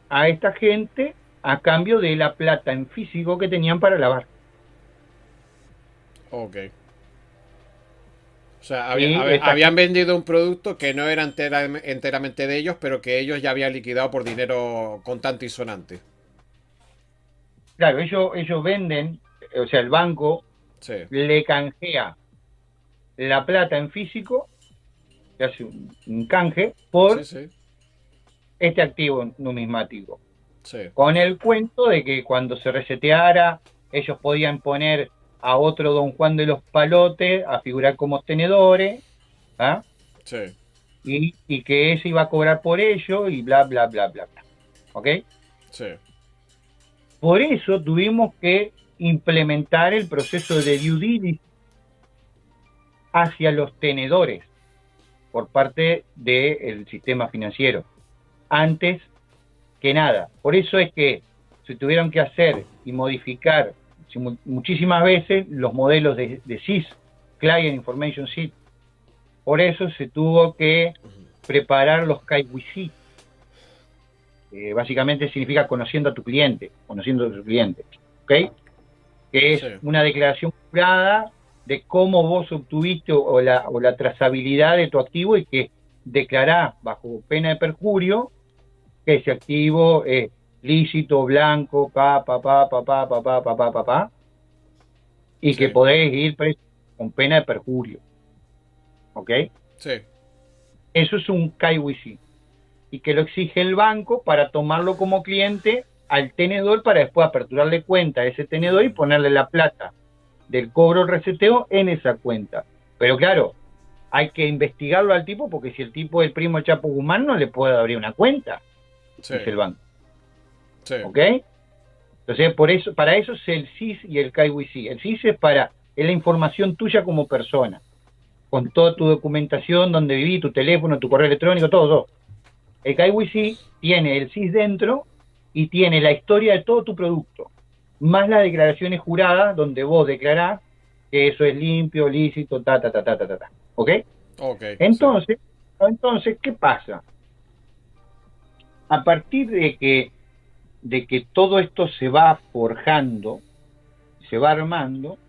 a esta gente a cambio de la plata en físico que tenían para lavar. Ok. O sea, Y esta habían gente, vendido un producto que no era enteramente de ellos, pero que ellos ya habían liquidado por dinero contante y sonante. claro, ellos venden, o sea, el banco Sí, le canjea la plata en físico, le hace un canje sí, por sí, este activo numismático, sí, con el cuento de que cuando se reseteara, ellos podían poner a otro Don Juan de los Palotes a figurar como tenedores, ¿ah? sí, Y que ese iba a cobrar por ello y bla, bla, bla, bla, bla. ¿Ok? sí, Por eso tuvimos que implementar el proceso de due diligence hacia los tenedores por parte del sistema financiero, antes que nada. Por eso es que se tuvieron que hacer y modificar muchísimas veces los modelos de CIS, Client Information Sheet. Por eso se tuvo que preparar los KYC. Básicamente significa conociendo a tu cliente, conociendo a tu cliente. ¿Ok? Que es sí, una declaración jurada de cómo vos obtuviste o la trazabilidad de tu activo y que declarás bajo pena de perjurio que ese activo es lícito, blanco, y que sí, podés ir preso con pena de perjurio. ¿Ok? sí, Eso es un KYC y que lo exige el banco para tomarlo como cliente al tenedor para después aperturarle cuenta a ese tenedor y ponerle la plata del cobro reseteo en esa cuenta. Pero claro, hay que investigarlo al tipo porque si el tipo es el primo de Chapo Guzmán no le puede abrir una cuenta, sí, dice el banco. sí, ¿Ok? Entonces, por eso, para eso es el CIS y el KYC. El CIS es la información tuya como persona, con toda tu documentación, donde viví, tu teléfono, tu correo electrónico, todo. El KYC tiene el CIS dentro y tiene la historia de todo tu producto, más las declaraciones juradas donde vos declarás que eso es limpio, lícito, ta. ¿Ok? ok, sí, Entonces, ¿qué pasa? A partir de que todo esto se va forjando, se va armando,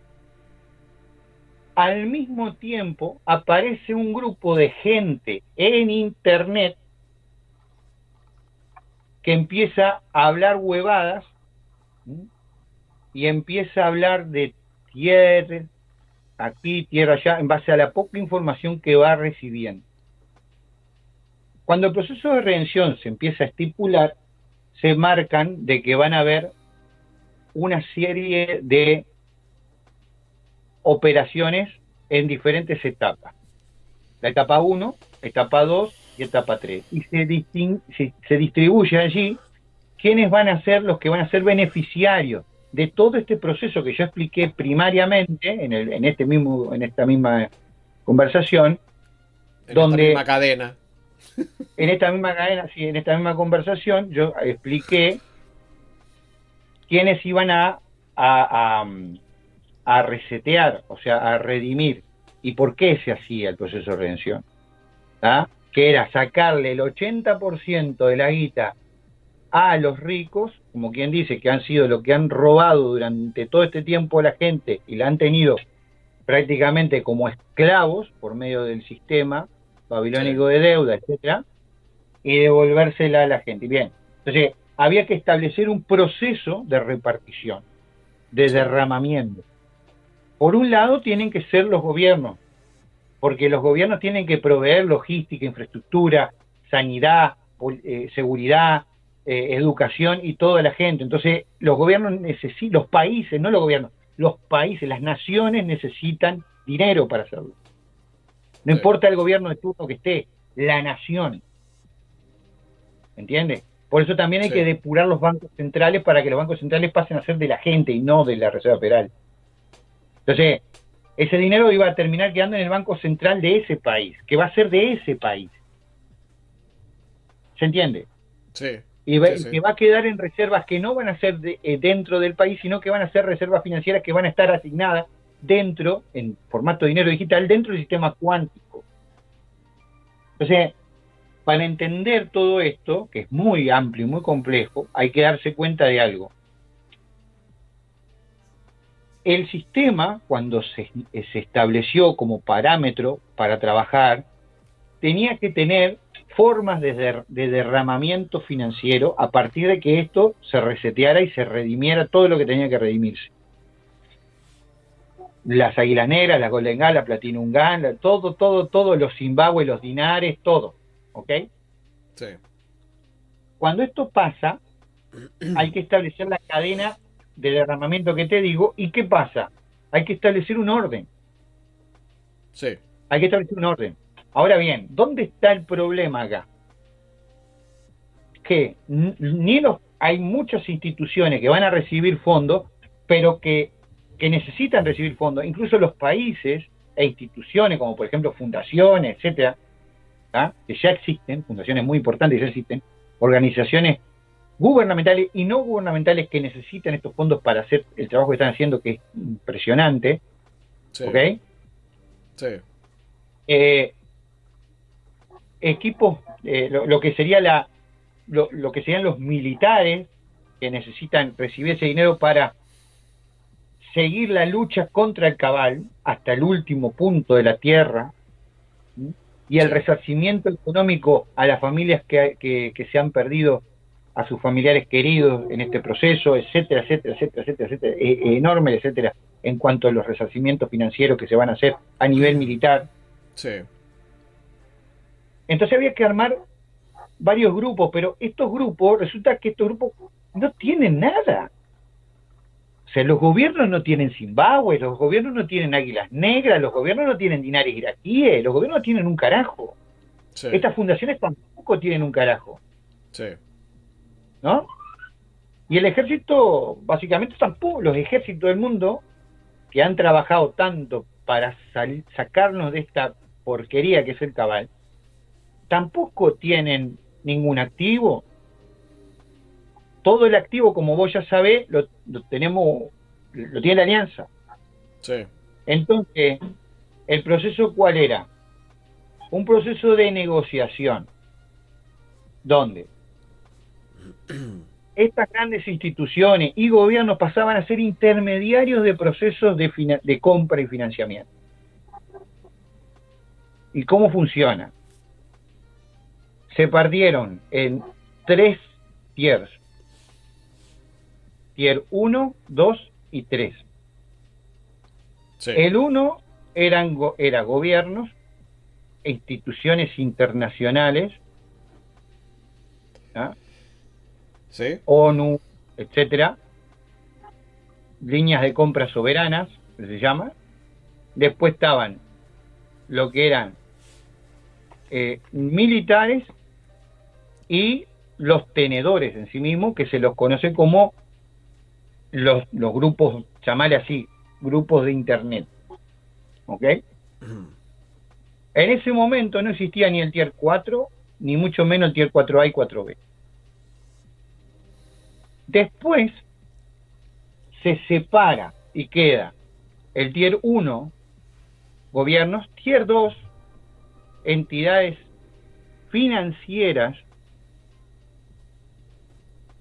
al mismo tiempo aparece un grupo de gente en Internet que empieza a hablar huevadas, ¿sí? Y empieza a hablar de tierra aquí, tierra allá, en base a la poca información que va recibiendo. Cuando el proceso de redención se empieza a estipular, se marcan de que van a haber una serie de operaciones en diferentes etapas. La etapa 1, etapa 2 y etapa 3. Y se distribuye allí quiénes van a ser los que van a ser beneficiarios de todo este proceso que yo expliqué primariamente en esta misma conversación, en esta misma donde cadena. en esta misma cadena, sí, en esta misma conversación, yo expliqué quiénes iban a, a resetear, o sea, a redimir, y por qué se hacía el proceso de redención. ¿Ah? Que era sacarle el 80% de la guita a los ricos, como quien dice, que han sido lo que han robado durante todo este tiempo a la gente y la han tenido prácticamente como esclavos por medio del sistema Sí, babilónico de deuda, etcétera, y devolvérsela a la gente. Bien, entonces había que establecer un proceso de repartición, de sí, derramamiento. Por un lado tienen que ser los gobiernos, porque los gobiernos tienen que proveer logística, infraestructura, sanidad, seguridad, educación y toda la gente. Entonces, los gobiernos necesitan, los países, no los gobiernos, los países, las naciones necesitan dinero para hacerlo. No sí, importa el gobierno de turno que esté, la nación. ¿Entiendes? Por eso también hay que sí, depurar los bancos centrales para que los bancos centrales pasen a ser de la gente y no de la Reserva Federal. Entonces, ese dinero iba a terminar quedando en el Banco Central de ese país, que va a ser de ese país. ¿Se entiende? sí, Y sí, sí, que va a quedar en reservas que no van a ser dentro del país, sino que van a ser reservas financieras que van a estar asignadas dentro, en formato de dinero digital, dentro del sistema cuántico. Entonces, para entender todo esto, que es muy amplio y muy complejo, hay que darse cuenta de algo. El sistema, cuando se estableció como parámetro para trabajar, tenía que tener formas de derramamiento financiero a partir de que esto se reseteara y se redimiera todo lo que tenía que redimirse. Las Águilas Negras, la Golden Gun, la Platinum Gun, todo, los Zimbabue, los dinares, todo, ¿ok? Sí. Cuando esto pasa, hay que establecer la cadena de derramamiento que te digo, ¿y qué pasa? Hay que establecer un orden. Sí. Hay que establecer un orden. Ahora bien, ¿dónde está el problema acá? Que hay muchas instituciones que van a recibir fondos, pero que necesitan recibir fondos, incluso los países e instituciones, como por ejemplo fundaciones, etcétera, que ya existen, fundaciones muy importantes que ya existen, organizaciones gubernamentales y no gubernamentales que necesitan estos fondos para hacer el trabajo que están haciendo, que es impresionante, Sí. ¿ok? Sí. Equipos, lo que sería lo que serían los militares que necesitan recibir ese dinero para seguir la lucha contra el cabal hasta el último punto de la tierra, ¿sí? Y el resarcimiento económico a las familias que se han perdido a sus familiares queridos en este proceso, etcétera, etcétera, etcétera, etcétera, etcétera, enorme, etcétera, en cuanto a los resarcimientos financieros que se van a hacer a nivel militar. Sí. Entonces había que armar varios grupos, pero resulta que estos grupos no tienen nada. O sea, los gobiernos no tienen Zimbabue, los gobiernos no tienen Águilas Negras, los gobiernos no tienen dinares iraquíes, los gobiernos no tienen un carajo. Sí. Estas fundaciones tampoco tienen un carajo. Sí. ¿No? Y el ejército, básicamente tampoco, los ejércitos del mundo que han trabajado tanto para sacarnos de esta porquería que es el cabal, tampoco tienen ningún activo. Todo el activo, como vos ya sabés, lo tiene la alianza. Sí. Entonces, ¿el proceso cuál era? Un proceso de negociación, donde estas grandes instituciones y gobiernos pasaban a ser intermediarios de procesos de compra y financiamiento. ¿Y cómo funciona? Se partieron en 3 tiers. Tier 1, 2 y 3. Sí. El 1 era gobiernos, instituciones internacionales, ¿ah? Sí. ONU, etcétera, líneas de compra soberanas, que se llama. Después estaban lo que eran militares y los tenedores en sí mismos, que se los conoce como los grupos, llamarle así, grupos de internet. ¿Ok? En ese momento no existía ni el Tier 4, ni mucho menos el Tier 4A y 4B. Después se separa y queda el Tier 1, gobiernos, Tier 2, entidades financieras.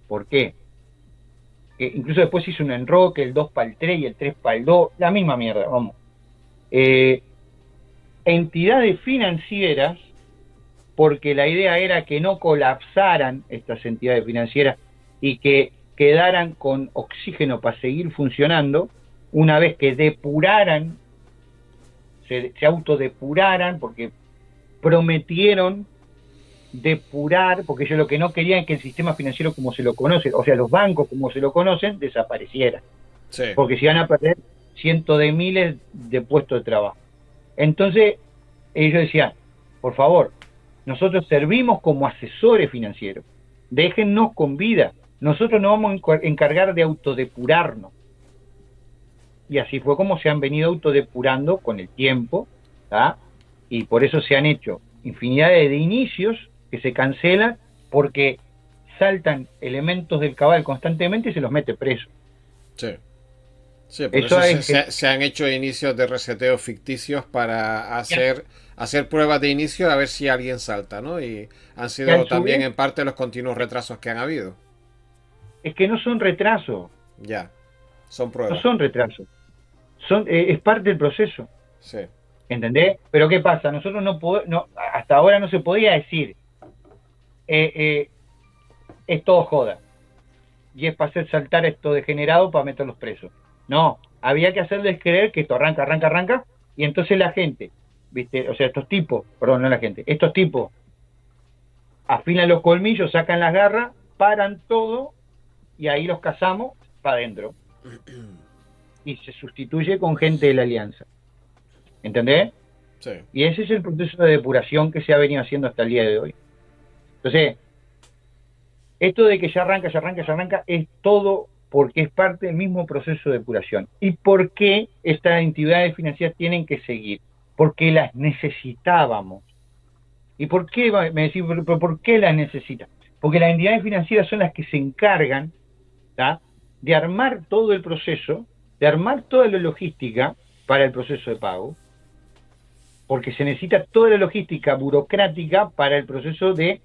¿Por qué? Que incluso después hizo un enroque, el 2 para el 3 y el 3 para el 2, la misma mierda, vamos. Entidades financieras, porque la idea era que no colapsaran estas entidades financieras y que quedaran con oxígeno para seguir funcionando, una vez que depuraran, se autodepuraran, porque prometieron depurar, porque ellos lo que no querían es que el sistema financiero como se lo conoce, o sea, los bancos como se lo conocen, desaparecieran. Sí. Porque se iban a perder cientos de miles de puestos de trabajo. Entonces, ellos decían, por favor, nosotros servimos como asesores financieros, déjennos con vida, nosotros nos vamos a encargar de autodepurarnos. Y así fue como se han venido autodepurando con el tiempo, ¿tá? Y por eso se han hecho infinidad de inicios que se cancelan porque saltan elementos del cabal constantemente y se los mete presos. Sí. Sí, por Eso eso es, se han hecho inicios de reseteo ficticios para hacer pruebas de inicio a ver si alguien salta, ¿no? Y han que a sido su también vez en parte los continuos retrasos que han habido. es que no son retrasos, Ya, son no pruebas. son retrasos, es parte del proceso, Sí, ¿entendés? Pero ¿qué pasa? Nosotros no, hasta ahora no se podía decir, eh, eh, es todo joda, y es para hacer saltar a estos degenerados para meterlos presos. No, había que hacerles creer que esto arranca, arranca, arranca, y entonces la gente, ¿viste? O sea, estos tipos, perdón, no la gente, estos tipos afilan los colmillos, sacan las garras, paran todo, y ahí los cazamos para adentro. Y se sustituye con gente de la alianza. ¿Entendés? sí. Y ese es el proceso de depuración que se ha venido haciendo hasta el día de hoy. Entonces, esto de que ya arranca, ya arranca, ya arranca, es todo porque es parte del mismo proceso de depuración. ¿Y por qué estas entidades financieras tienen que seguir? Porque las necesitábamos. ¿Y por qué, me decís, por qué las necesitan? Porque las entidades financieras son las que se encargan, ¿tá?, de armar todo el proceso, de armar toda la logística para el proceso de pago, porque se necesita toda la logística burocrática para el proceso de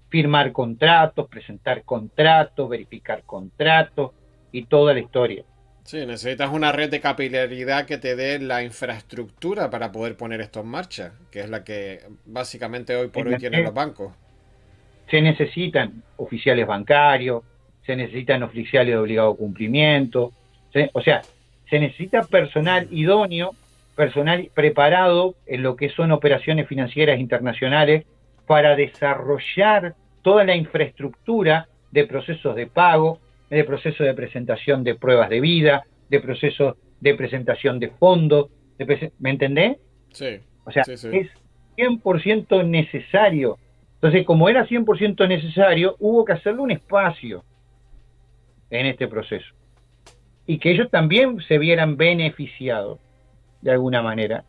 firmar contratos, presentar contratos, verificar contratos y toda la historia. Sí, necesitas una red de capilaridad que te dé la infraestructura para poder poner esto en marcha, que es la que básicamente hoy por hoy tienen los bancos. Se necesitan oficiales bancarios, se necesitan oficiales de obligado cumplimiento, o sea, se necesita personal idóneo, personal preparado en lo que son operaciones financieras internacionales para desarrollar toda la infraestructura de procesos de pago, de procesos de presentación de pruebas de vida, de procesos de presentación de fondos, ¿me entendés? Sí, O sea, sí, sí. es 100% necesario. Entonces, como era 100% necesario, hubo que hacerle un espacio en este proceso. Y que ellos también se vieran beneficiados, de alguna manera,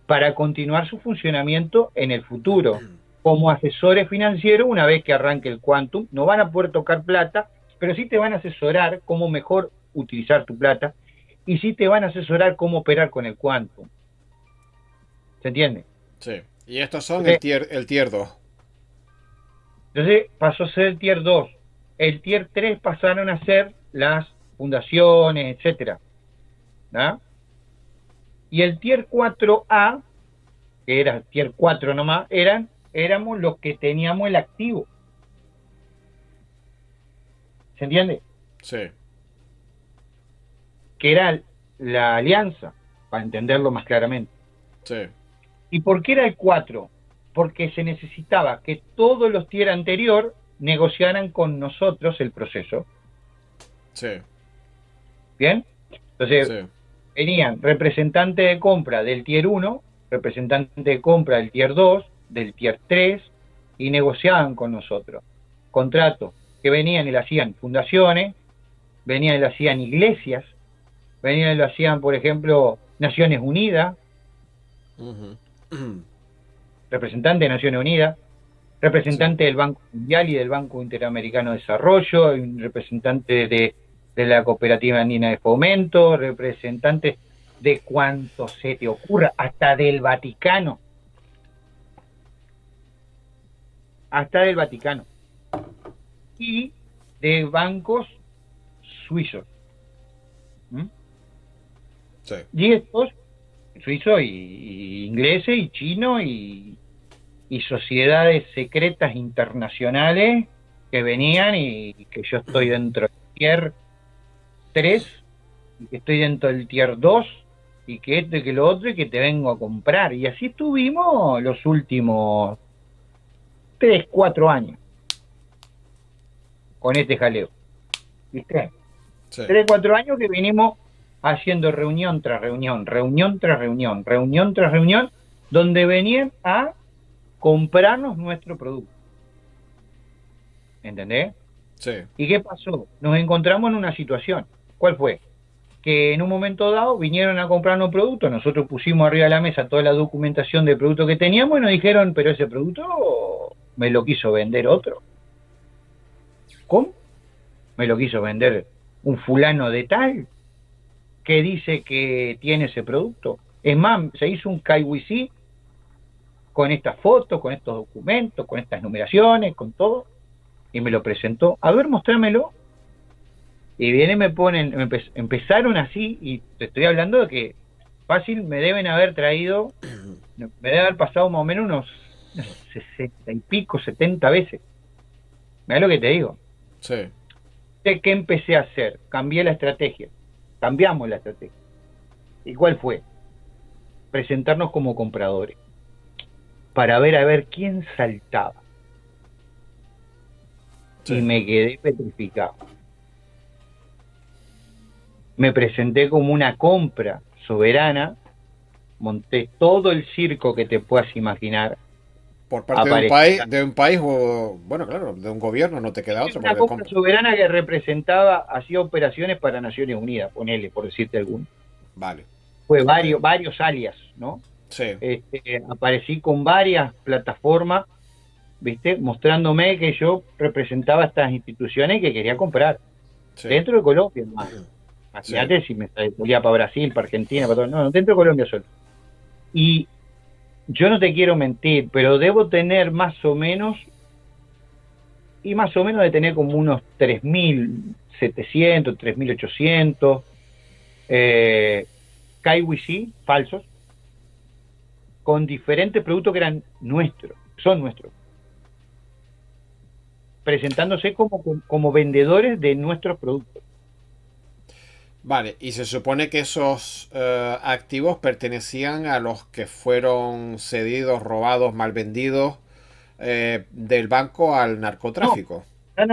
para continuar su funcionamiento en el futuro. Como asesores financieros, una vez que arranque el Quantum, no van a poder tocar plata, pero sí te van a asesorar cómo mejor utilizar tu plata y sí te van a asesorar cómo operar con el Quantum. ¿Se entiende? Sí. Y estos son Entonces, el tier 2. entonces pasó a ser el tier 2. El tier 3 pasaron a ser las fundaciones, etcétera, ¿no? Y el tier 4A, que era el tier 4 nomás, éramos los que teníamos el activo. ¿Se entiende? Sí, Que era la alianza, para entenderlo más claramente. sí, ¿Y por qué era el 4? Porque se necesitaba que todos los tier anterior negociaran con nosotros el proceso. sí, ¿Bien? Entonces, sí, venían representantes de compra del tier 1, representantes de compra del tier 2, del tier 3, y negociaban con nosotros. Contratos que venían y lo hacían fundaciones, venían y lo hacían iglesias, venían y lo hacían, por ejemplo, Naciones Unidas, ujú, representante de Naciones Unidas, sí, representante del Banco Mundial y del Banco Interamericano de Desarrollo, representante de la Cooperativa Andina de Fomento, representante de cuanto se te ocurra, hasta del Vaticano, y de bancos suizos. ¿Mm? sí, Y estos, suizos y ingleses y chinos y sociedades secretas internacionales que venían y que yo estoy dentro del tier 3 y que estoy dentro del tier 2 y que esto y que lo otro y que te vengo a comprar. Y así estuvimos los últimos 3 4 años con este jaleo. ¿Viste? sí, 3 4 años que vinimos haciendo reunión tras reunión, reunión tras reunión, reunión tras reunión, donde venían a comprarnos nuestro producto. ¿Entendés? sí, ¿Y qué pasó? Nos encontramos en una situación. ¿Cuál fue? Que en un momento dado vinieron a comprarnos productos, nosotros pusimos arriba de la mesa toda la documentación del producto que teníamos y nos dijeron, pero ese producto me lo quiso vender otro. ¿Cómo? Me lo quiso vender un fulano de tal, que dice que tiene ese producto. Es más, se hizo un KYC con estas fotos, con estos documentos, con estas numeraciones, con todo, y me lo presentó. A ver, mostrámelo. Y viene, me ponen, empezaron así, y te estoy hablando de que fácil me deben haber traído, me debe haber pasado más o menos unos 60 y pico, 70 veces. Mirá lo que te digo. Sí. ¿De qué empecé a hacer? Cambié la estrategia. Cambiamos la estrategia. ¿Y cuál fue? Presentarnos como compradores. Para ver a ver quién saltaba. Sí. Y me quedé petrificado. Me presenté como una compra soberana, monté todo el circo que te puedas imaginar. Por parte Aparecía de un país o, bueno, claro, de un gobierno no te queda otro una porque compra soberana que representaba, hacía operaciones para Naciones Unidas, ponele, por decirte alguno. Vale. Fue Ok. varios alias, ¿no? Sí. Aparecí con varias plataformas, ¿viste? Mostrándome que yo representaba estas instituciones que quería comprar. Sí. Dentro de Colombia, más. Sí. Imagínate si me salía para Brasil, para Argentina, para todo. No, dentro de Colombia solo. Y yo no te quiero mentir, pero debo tener más o menos, y más o menos de tener como unos 3.700, 3.800 KYC falsos, con diferentes productos que eran nuestros, son nuestros, presentándose como vendedores de nuestros productos. Vale, y se supone que esos activos pertenecían a los que fueron cedidos, robados, mal vendidos del banco al No, narcotráfico.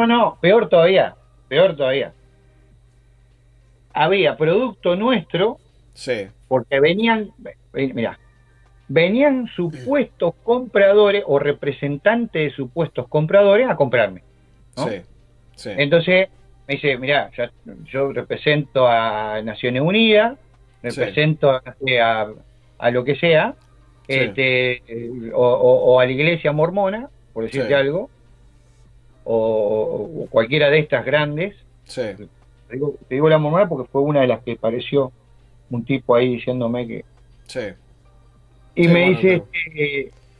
no, peor todavía, peor todavía. Había producto nuestro Sí, porque mirá, venían supuestos compradores o representantes de supuestos compradores a comprarme, ¿no? sí, sí, Entonces me dice, mirá, yo represento a Naciones Unidas, sí, represento a lo que sea, sí, o a la iglesia mormona, por decirte sí, algo, o cualquiera de estas grandes. sí, Te digo la mormona porque fue una de las que apareció un tipo ahí diciéndome que... sí, Y sí, me bueno, dice,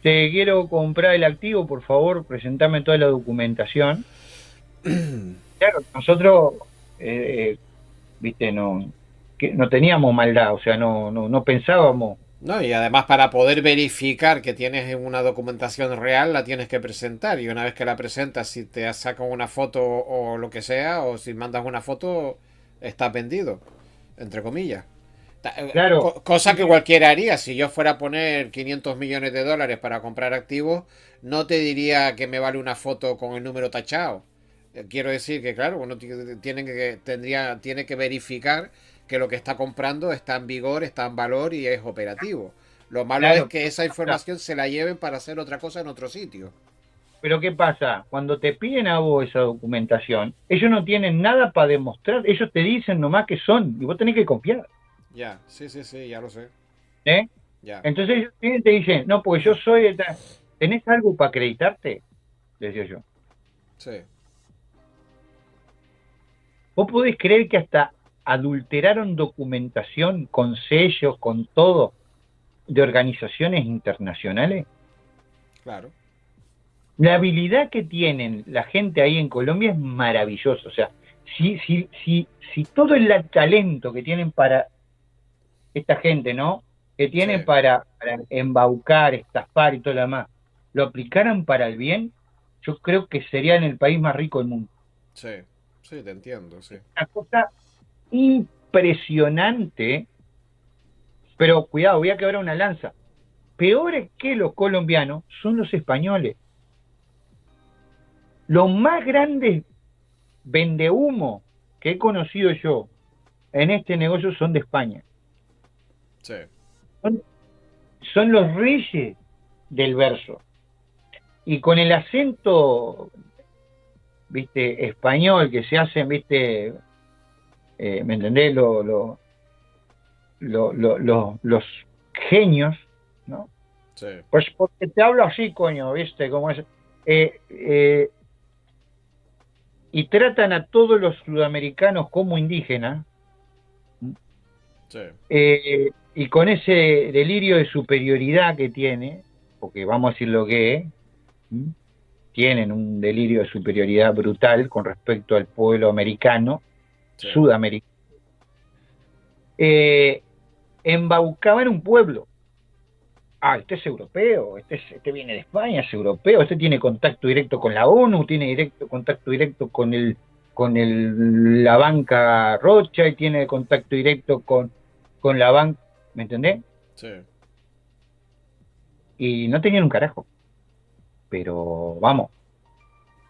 te quiero comprar el activo, por favor, presentame toda la documentación. Claro, nosotros, viste, no teníamos maldad, o sea, no pensábamos. no, y además para poder verificar que tienes una documentación real, la tienes que presentar. Y una vez que la presentas, si te sacan una foto o lo que sea, o si mandas una foto, estás vendido, entre comillas. Claro, Cosa que cualquiera haría. Si yo fuera a poner 500 millones de dólares para comprar activos, no te diría que me vale una foto con el número tachado. Quiero decir que, claro, uno tiene que verificar que lo que está comprando está en vigor, está en valor y es operativo. Lo malo es claro, que esa ¿qué pasa? información se la lleven para hacer otra cosa en otro sitio. Pero ¿qué pasa? Cuando te piden a vos esa documentación, ellos no tienen nada para demostrar, ellos te dicen nomás que son, y vos tenés que confiar, Ya, sí, sí, sí, ya lo sé. ¿eh? Ya, Entonces ellos te dicen, no, porque yo soy, ¿tenés algo para acreditarte? Les decía yo. sí. ¿Vos podés creer que hasta adulteraron documentación con sellos, con todo, de organizaciones internacionales? Claro. La habilidad que tienen la gente ahí en Colombia es maravillosa. O sea, si todo el talento que tienen para esta gente, ¿no? Que Sí, tienen para embaucar, estafar y todo lo demás, lo aplicaran para el bien, yo creo que serían el país más rico del mundo. sí, sí, te entiendo, sí. Una cosa impresionante, pero cuidado, voy a quebrar una lanza. Peores que los colombianos son los españoles. Los más grandes vendehumo que he conocido yo en este negocio son de España. Sí, Son, son los reyes del verso. Y con el acento, viste, español que se hacen, viste, ¿me entendés? Los genios, ¿no? sí, Pues porque te hablo así, coño, viste, como es. Eh, eh, y tratan a todos los sudamericanos como indígenas, Sí, Y con ese delirio de superioridad que tiene, porque vamos a decir lo que es, ¿m? Tienen un delirio de superioridad brutal con respecto al pueblo americano, sí, sudamericano, eh, embaucaban un pueblo. Ah, este es europeo, este viene de España, es europeo, este tiene contacto directo con la ONU, tiene contacto directo la banca Rothschild, tiene contacto directo con la banca, ¿me entendés? sí. Y no tenían un carajo, pero vamos,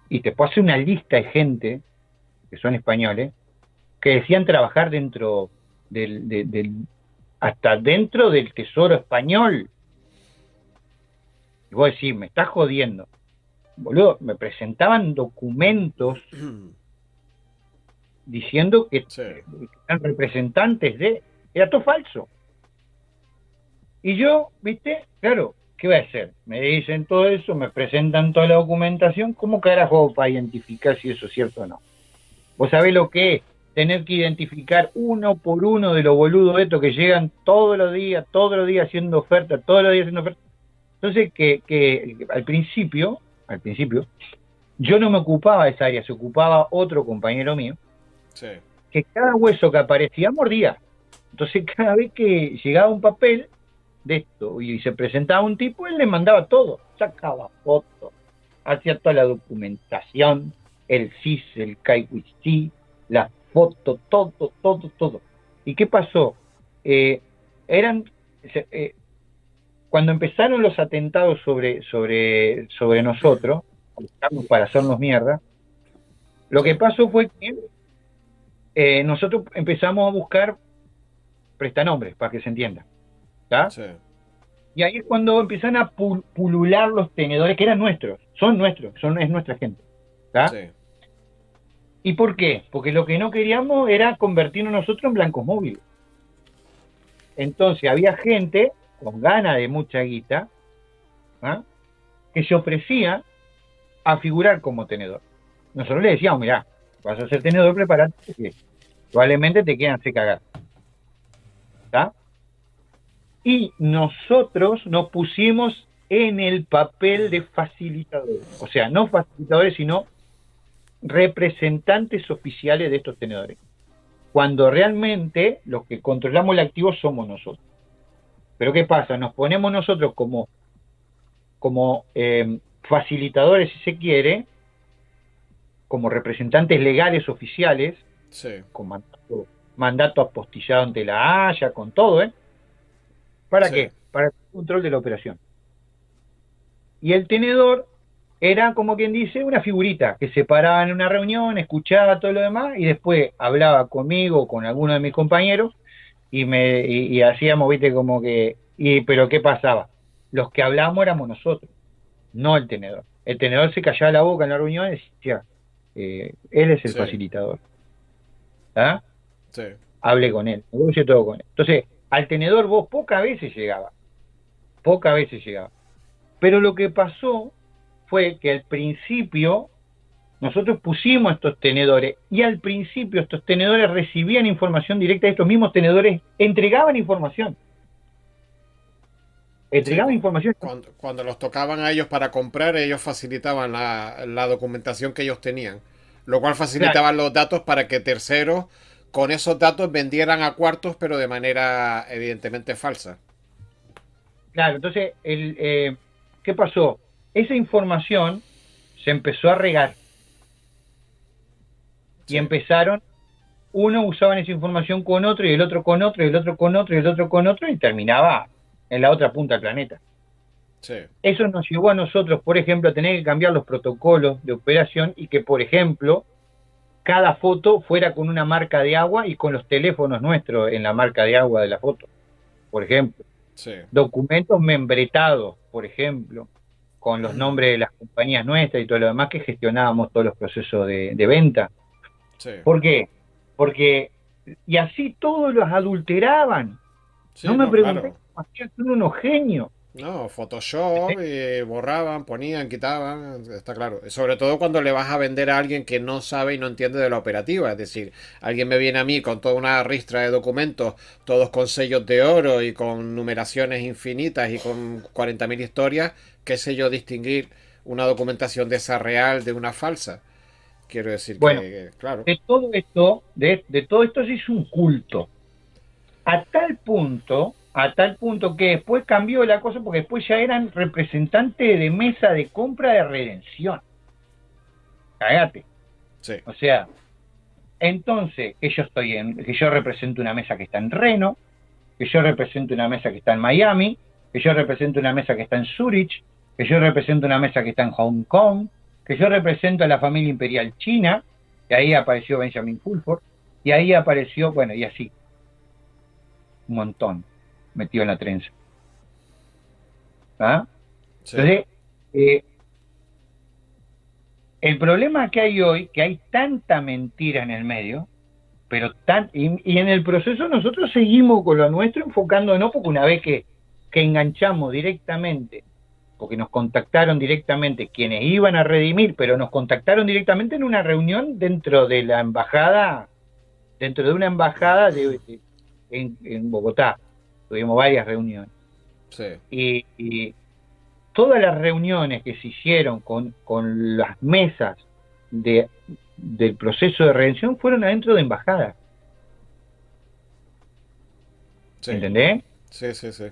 y te puedo hacer una lista de gente, que son españoles, que decían trabajar dentro hasta dentro del Tesoro español. Y vos decís, me estás jodiendo. Boludo, me presentaban documentos diciendo que Sí, eran representantes de... Era todo falso. Y yo, viste, claro, ¿qué voy a hacer? Me dicen todo eso, me presentan toda la documentación, ¿cómo carajo para identificar si eso es cierto o no? Vos sabés lo que es tener que identificar uno por uno de los boludos estos que llegan todos los días haciendo ofertas, todos los días haciendo ofertas. Entonces, que al principio, yo no me ocupaba de esa área, se ocupaba otro compañero mío, sí, que cada hueso que aparecía mordía. Entonces, cada vez que llegaba un papel de esto y se presentaba un tipo, él le mandaba todo, sacaba fotos, hacía toda la documentación, el CIS, el KYC, la foto, todo. ¿Y qué pasó? Eh, eran, cuando empezaron los atentados sobre nosotros, para hacernos mierda, lo sí, que pasó fue que nosotros empezamos a buscar prestanombres, para que se entienda, ¿tá? sí, Y ahí es cuando empiezan a pulular los tenedores que eran nuestros, son nuestros, es nuestra gente, ¿tá? sí, ¿Y por qué? Porque lo que no queríamos era convertirnos nosotros en blancos móviles. Entonces había gente con ganas de mucha guita, ¿ah? Que se ofrecía a figurar como tenedor. Nosotros le decíamos, mirá, vas a ser tenedor, prepárate, porque probablemente te quieran hacer cagar, ¿tá? Y nosotros nos pusimos en el papel de facilitadores, o sea, no facilitadores, sino representantes oficiales de estos tenedores, cuando realmente los que controlamos el activo somos nosotros. Pero ¿qué pasa? Nos ponemos nosotros como facilitadores, si se quiere, como representantes legales oficiales, sí, con mandato apostillado ante la Haya, con todo, ¿eh? ¿Para sí, qué? Para el control de la operación. Y el tenedor era, como quien dice, una figurita que se paraba en una reunión, escuchaba todo lo demás y después hablaba conmigo, con alguno de mis compañeros y hacíamos, viste, como que, pero ¿qué pasaba? Los que hablábamos éramos nosotros, no el tenedor. El tenedor se callaba la boca en la reunión y decía, él es el sí, facilitador, ¿ah? sí, Hable con él, negocie todo con él. Entonces, al tenedor vos pocas veces llegaba. Pero lo que pasó fue que al principio nosotros pusimos estos tenedores y al principio estos tenedores recibían información directa, estos mismos tenedores entregaban información, sí. entregaban información. Cuando los tocaban a ellos para comprar, ellos facilitaban la documentación que ellos tenían, lo cual Claro, facilitaban los datos para que terceros con esos datos vendieran a cuartos, pero de manera evidentemente falsa. claro. Entonces, ¿qué pasó? Esa información se empezó a regar y Sí, empezaron, uno usaban esa información con otro y el otro con otro y el otro con otro y el otro con otro y terminaba en la otra punta del planeta. sí, Eso nos llevó a nosotros, por ejemplo, a tener que cambiar los protocolos de operación y que, por ejemplo, cada foto fuera con una marca de agua y con los teléfonos nuestros en la marca de agua de la foto, por ejemplo. sí, Documentos membretados, por ejemplo, con los nombres de las compañías nuestras y todo lo demás que gestionábamos todos los procesos de venta. sí, ¿Por qué? Porque, y así todos los adulteraban. No sí, me no, pregunté claro. cómo hacían, son unos genios. No, Photoshop, borraban, ponían, quitaban, está claro. Sobre todo cuando le vas a vender a alguien que no sabe y no entiende de la operativa. Es decir, alguien me viene a mí con toda una ristra de documentos, todos con sellos de oro y con numeraciones infinitas y con 40.000 historias. ¿Qué sé yo distinguir una documentación de esa real de una falsa? Quiero decir Bueno, que, claro. de todo esto se hizo un culto. A tal punto que después cambió la cosa porque después ya eran representantes de mesa de compra de redención. Cagate. Sí, O sea, entonces, que yo represento una mesa que está en Reno, que yo represento una mesa que está en Miami, que yo represento una mesa que está en Zurich, que yo represento una mesa que está en Hong Kong, que yo represento a la familia imperial china, y ahí apareció Benjamin Fulford, y ahí apareció, bueno, y así, un montón metido en la trenza. ¿Ah? sí. Entonces, eh, el problema que hay hoy, que hay tanta mentira en el medio, y en el proceso nosotros seguimos con lo nuestro enfocándonos, porque una vez que enganchamos directamente, porque nos contactaron directamente quienes iban a redimir, pero nos contactaron directamente en una reunión dentro de una embajada en Bogotá. Tuvimos varias reuniones. Sí. Y todas las reuniones que se hicieron con las mesas de, del proceso de redención fueron adentro de embajadas. Sí, ¿Entendés? sí, sí, sí.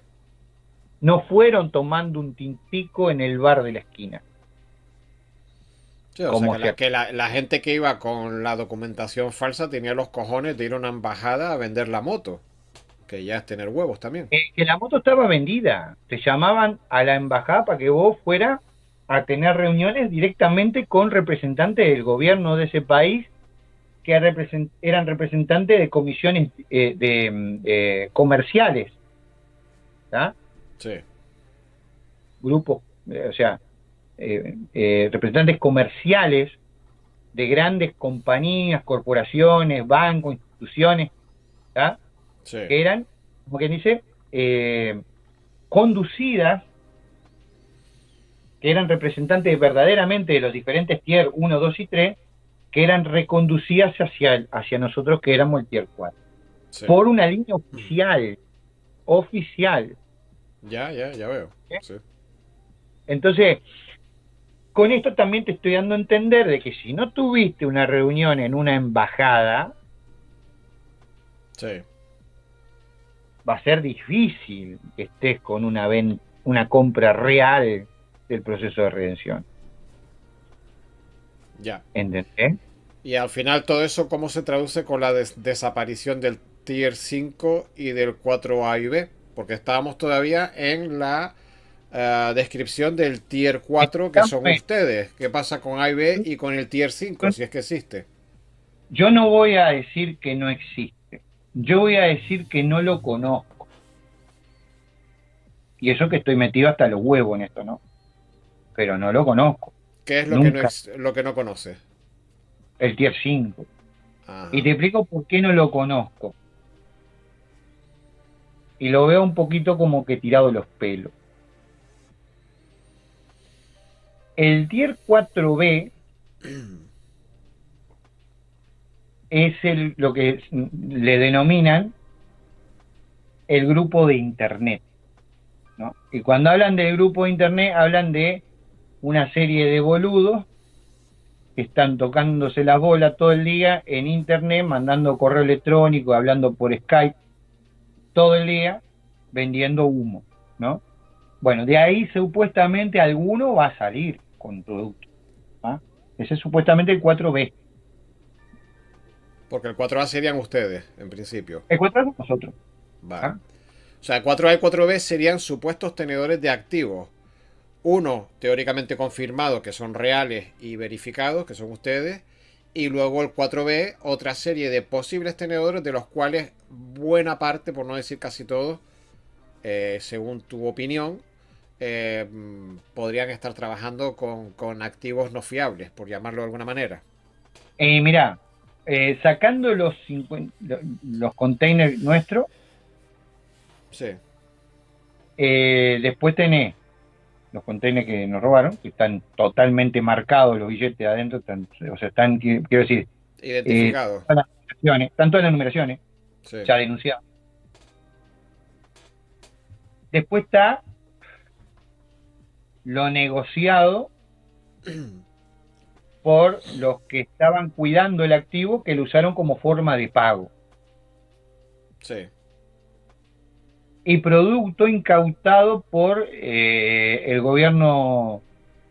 No fueron tomando un tintico en el bar de la esquina, Sí, o sea como que, se la gente que iba con la documentación falsa tenía los cojones de ir a una embajada a vender la moto, que ya es tener huevos también. que la moto estaba vendida. Te llamaban a la embajada para que vos fueras a tener reuniones directamente con representantes del gobierno de ese país que eran representantes de comisiones comerciales, ¿tá? Sí, Grupos, o sea, representantes comerciales de grandes compañías, corporaciones, bancos, instituciones, ¿tá? sí, Que eran, como quien dice, conducidas, que eran representantes verdaderamente de los diferentes tier 1, 2 y 3, que eran reconducidas hacia nosotros que éramos el tier 4, sí. por una línea oficial. Ya, ya, ya veo. ¿Eh? Sí, Entonces, con esto también te estoy dando a entender de que si no tuviste una reunión en una embajada, sí. va a ser difícil que estés con una compra real del proceso de redención. Ya. ¿Entendés? Y al final todo eso, ¿cómo se traduce con la desaparición del Tier 5 y del 4A y B? Porque estábamos todavía en la descripción del Tier 4 que son ustedes. ¿Qué pasa con A y B y con el Tier 5 si es que existe? Yo no voy a decir que no existe, yo voy a decir que no lo conozco. Y eso que estoy metido hasta los huevos en esto, ¿no? Pero no lo conozco. ¿Qué es Nunca lo que no conoce? el tier 5. Y Ajá. te explico por qué no lo conozco. Y lo veo un poquito como que tirado los pelos. El tier 4B es lo que le denominan el grupo de Internet, ¿no? Y cuando hablan del grupo de Internet, hablan de una serie de boludos que están tocándose las bolas todo el día en Internet, mandando correo electrónico, hablando por Skype, todo el día, vendiendo humo, ¿no? Bueno, de ahí supuestamente alguno va a salir con producto. ¿Ah? Ese es supuestamente el 4B. Porque el 4A serían ustedes, en principio. El 4 es nosotros. Vale. ¿Ah? O sea, 4A y 4B serían supuestos tenedores de activos. Uno teóricamente confirmado, que son reales y verificados, que son ustedes. Y luego el 4B, otra serie de posibles tenedores, de los cuales buena parte, por no decir casi todos, según tu opinión, podrían estar trabajando con activos no fiables, por llamarlo de alguna manera. Mirá, sacando los containers nuestros, Sí, Después tenés los containers que nos robaron, que están totalmente marcados los billetes adentro, o sea, quiero decir, Identificado. están todas las numeraciones, Sí. ya denunciadas. Después está lo negociado por los que estaban cuidando el activo, que lo usaron como forma de pago. Sí. Y producto incautado por el gobierno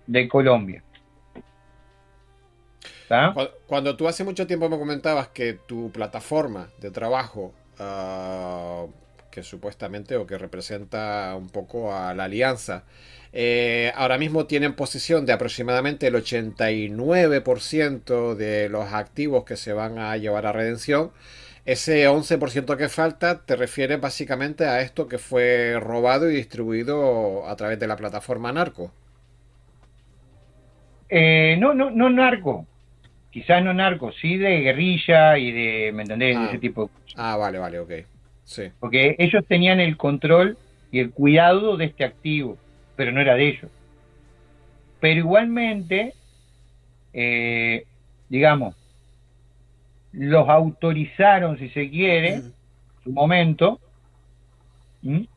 de Colombia. ¿Tá? Cuando tú hace mucho tiempo me comentabas que tu plataforma de trabajo, que supuestamente o que representa un poco a la alianza, ahora mismo tiene en posesión de aproximadamente el 89% de los activos que se van a llevar a redención. Ese 11% que falta te refiere básicamente a esto que fue robado y distribuido a través de la plataforma Narco. No narco, quizás no narco, sí de guerrilla y de, ¿me entendés? De ese Ah, tipo de cosas. vale, vale, ok. Sí, Porque ellos tenían el control y el cuidado de este activo, pero no era de ellos. Pero igualmente, digamos, los autorizaron, si se quiere, en su momento, ¿m?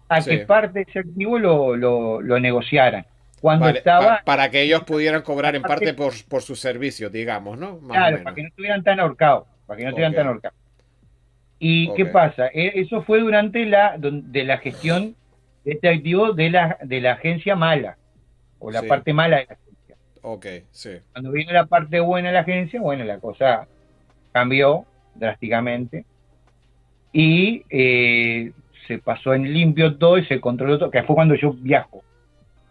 A que sí. parte de ese activo lo negociaran. Cuando Vale, estaba para que ellos pudieran la cobrar en parte parte, por sus servicios, digamos, ¿no? Más o claro, para menos. que no estuvieran tan ahorcados, para que no Ok, estuvieran tan ahorcados. ¿Y ok, qué pasa? Eso fue durante de la gestión de este activo de la agencia mala, o la sí, parte mala de la agencia. ok, sí, Cuando vino la parte buena de la agencia, bueno, la cosa cambió drásticamente y se pasó en limpio todo y se controló todo, que fue cuando yo viajo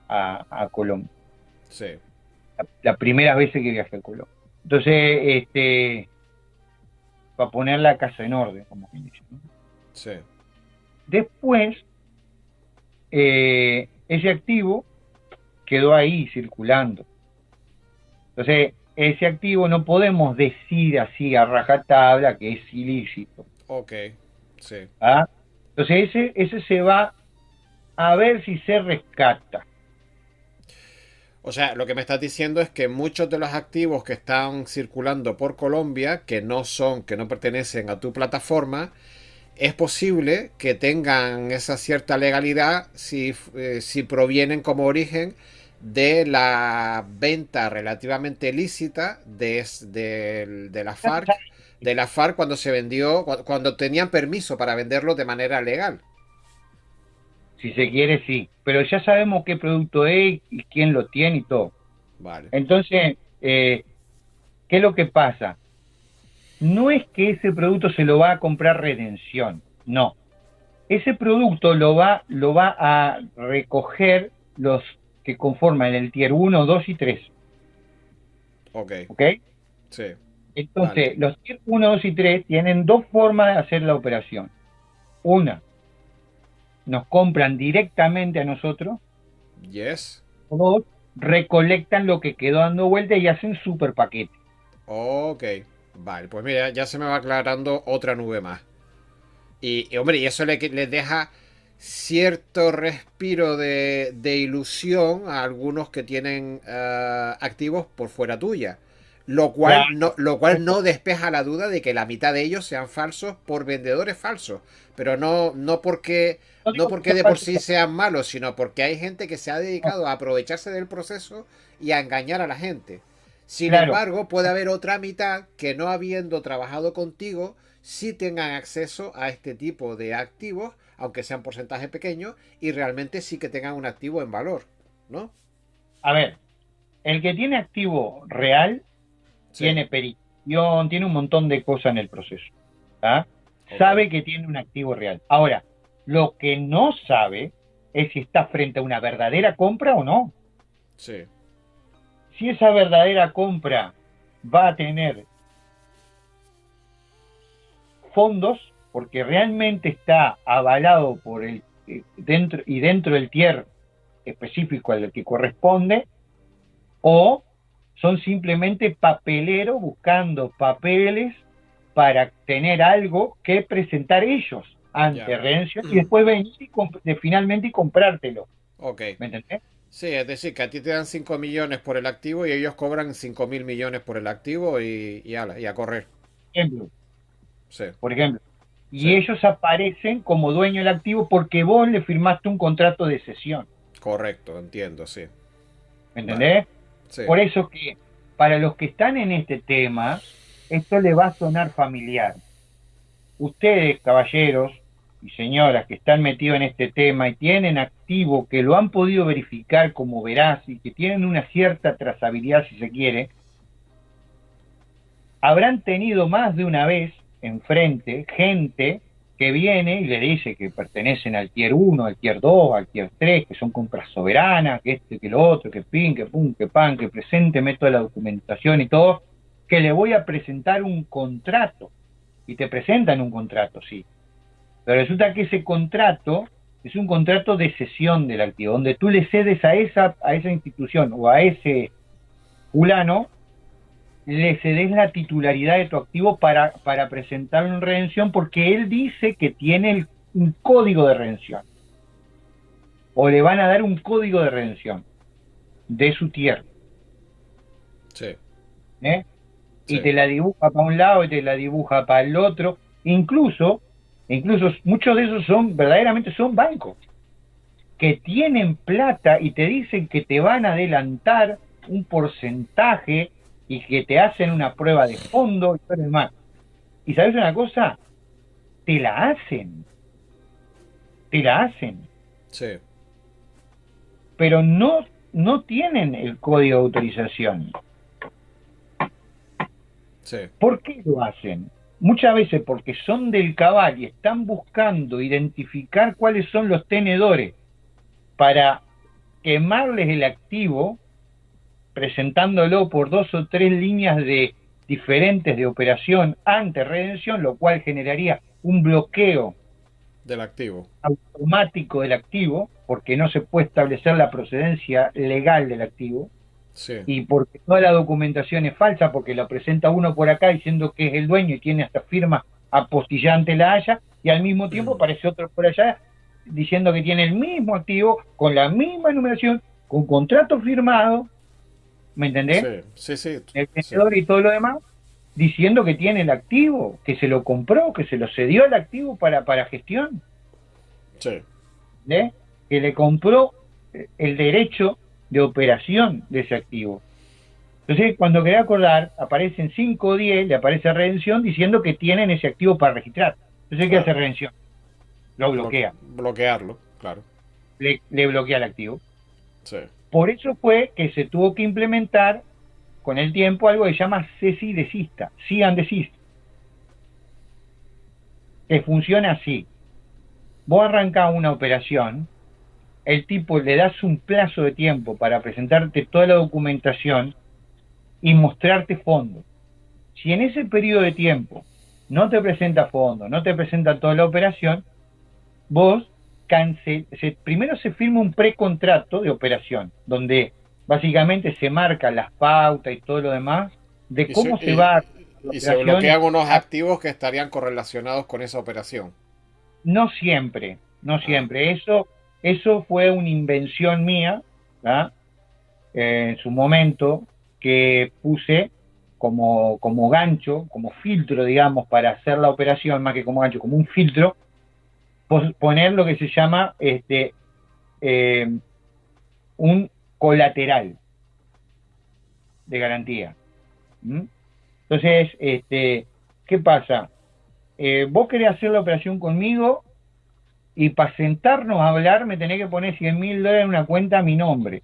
a Colombia, sí, la primera vez que viajé a Colombia. Entonces, para poner la casa en orden, como quien dice, ¿no? sí, Después, ese activo quedó ahí circulando. Entonces, ese activo no podemos decir así a rajatabla que es ilícito. ok, sí. ¿Ah? Entonces, ese se va a ver si se rescata. O sea, lo que me estás diciendo es que muchos de los activos que están circulando por Colombia, que no pertenecen a tu plataforma, es posible que tengan esa cierta legalidad si provienen como origen de la venta relativamente lícita de la FARC cuando se vendió, cuando tenían permiso para venderlo de manera legal. Si se quiere, sí. Pero ya sabemos qué producto es y quién lo tiene y todo. Vale. Entonces, ¿qué es lo que pasa? No es que ese producto se lo va a comprar Redención, no. Ese producto lo va a recoger los que conforman el tier uno, 2 y 3. Ok. ¿Ok? Sí. Vale. Entonces, los tier uno, 2 y 3 tienen dos formas de hacer la operación. Una, nos compran directamente a nosotros. Yes. O dos, recolectan lo que quedó dando vuelta y hacen super paquete. Ok. Vale. Pues mira, ya se me va aclarando otra nube más. Hombre, y eso le deja cierto respiro de ilusión a algunos que tienen activos por fuera tuya. Claro. Lo cual no despeja la duda de que la mitad de ellos sean falsos por vendedores falsos. Pero No no digo que porque sea de por falso, sí sean malos, sino porque hay gente que se ha no, dedicado a aprovecharse del proceso y a engañar a la gente. Sin claro. embargo, puede haber otra mitad que no habiendo trabajado contigo, sí tengan acceso a este tipo de activos, aunque sean porcentaje pequeño, y realmente sí que tengan un activo en valor, ¿no? A ver, el que tiene activo real Sí, tiene perición, tiene un montón de cosas en el proceso. ¿Tá? ok, Sabe que tiene un activo real. Ahora, lo que no sabe es si está frente a una verdadera compra o no. sí, Si esa verdadera compra va a tener fondos, porque realmente está avalado por el dentro del tier específico al que corresponde, o son simplemente papeleros buscando papeles para tener algo que presentar ellos. ante Ya. redención y después venir finalmente y comprártelo. Ok. ¿Me entendés? Sí, es decir, que a ti te dan 5 millones por el activo y ellos cobran 5.000 millones por el activo y a correr. Ejemplo, Sí, por ejemplo. sí, Y ellos aparecen como dueño del activo porque vos le firmaste un contrato de cesión. correcto, entiendo, sí. ¿Me Vale, entendés? sí, Por eso que para los que están en este tema, esto le va a sonar familiar. Ustedes, caballeros y señoras que están metidos en este tema y tienen activo, que lo han podido verificar como veraz y que tienen una cierta trazabilidad, si se quiere, habrán tenido más de una vez enfrente gente que viene y le dice que pertenecen al tier uno, al tier 2, al tier 3, que son compras soberanas, que este, que lo otro, que pin, que pum, que pan, que presénteme toda la documentación y todo, que le voy a presentar un contrato. Y te presentan un contrato, sí. Pero resulta que ese contrato es un contrato de cesión del activo, donde tú le cedes a esa institución o a ese fulano, le cedes la titularidad de tu activo para presentarlo en redención porque él dice que tiene un código de redención o le van a dar un código de redención de su tierra, sí, ¿eh? Y sí, te la dibuja para un lado y te la dibuja para el otro. Incluso muchos de esos verdaderamente son bancos que tienen plata y te dicen que te van a adelantar un porcentaje y que te hacen una prueba de fondo y todo lo demás. Y sabes una cosa, te la hacen, te la hacen, sí, pero no tienen el código de autorización. sí, ¿Por qué lo hacen? Muchas veces porque son del cabal y están buscando identificar cuáles son los tenedores para quemarles el activo, presentándolo por dos o tres líneas de diferentes de operación ante redención, lo cual generaría un bloqueo del activo. automático del activo, porque no se puede establecer la procedencia legal del activo, Sí, y porque toda la documentación es falsa, porque la presenta uno por acá diciendo que es el dueño y tiene hasta firma apostillante la haya, y al mismo tiempo aparece otro por allá diciendo que tiene el mismo activo, con la misma numeración, con contrato firmado, ¿me entendés? sí, sí, sí, El sí, vendedor y todo lo demás, diciendo que tiene el activo, que se lo compró, que se lo cedió al activo para gestión, sí, ¿eh? Que le compró el derecho de operación de ese activo. Entonces, cuando quería acordar, aparecen 5 o 10, le aparece redención diciendo que tienen ese activo para registrar. Entonces, ¿qué hace claro. redención? Lo bloquea, Bloquearlo, claro. le bloquea el activo. Sí, Por eso fue que se tuvo que implementar con el tiempo algo que se llama cesi desista, see and desist, que funciona así. Vos arrancás una operación, el tipo le das un plazo de tiempo para presentarte toda la documentación y mostrarte fondos. Si en ese periodo de tiempo no te presenta fondos, no te presenta toda la operación, vos primero se firma un precontrato de operación, donde básicamente se marcan las pautas y todo lo demás de y se, cómo se va a la y se operación. bloquean unos activos que estarían correlacionados con esa operación. No siempre, no Ah, siempre. Eso fue una invención mía, ¿verdad? En su momento, que puse como gancho, como filtro, digamos, para hacer la operación, más que como gancho, como un filtro, poner lo que se llama eh, un colateral de garantía. ¿Mm? Entonces, ¿qué pasa? Vos querés hacer la operación conmigo y para sentarnos a hablar me tenés que poner $100.000 en una cuenta a mi nombre,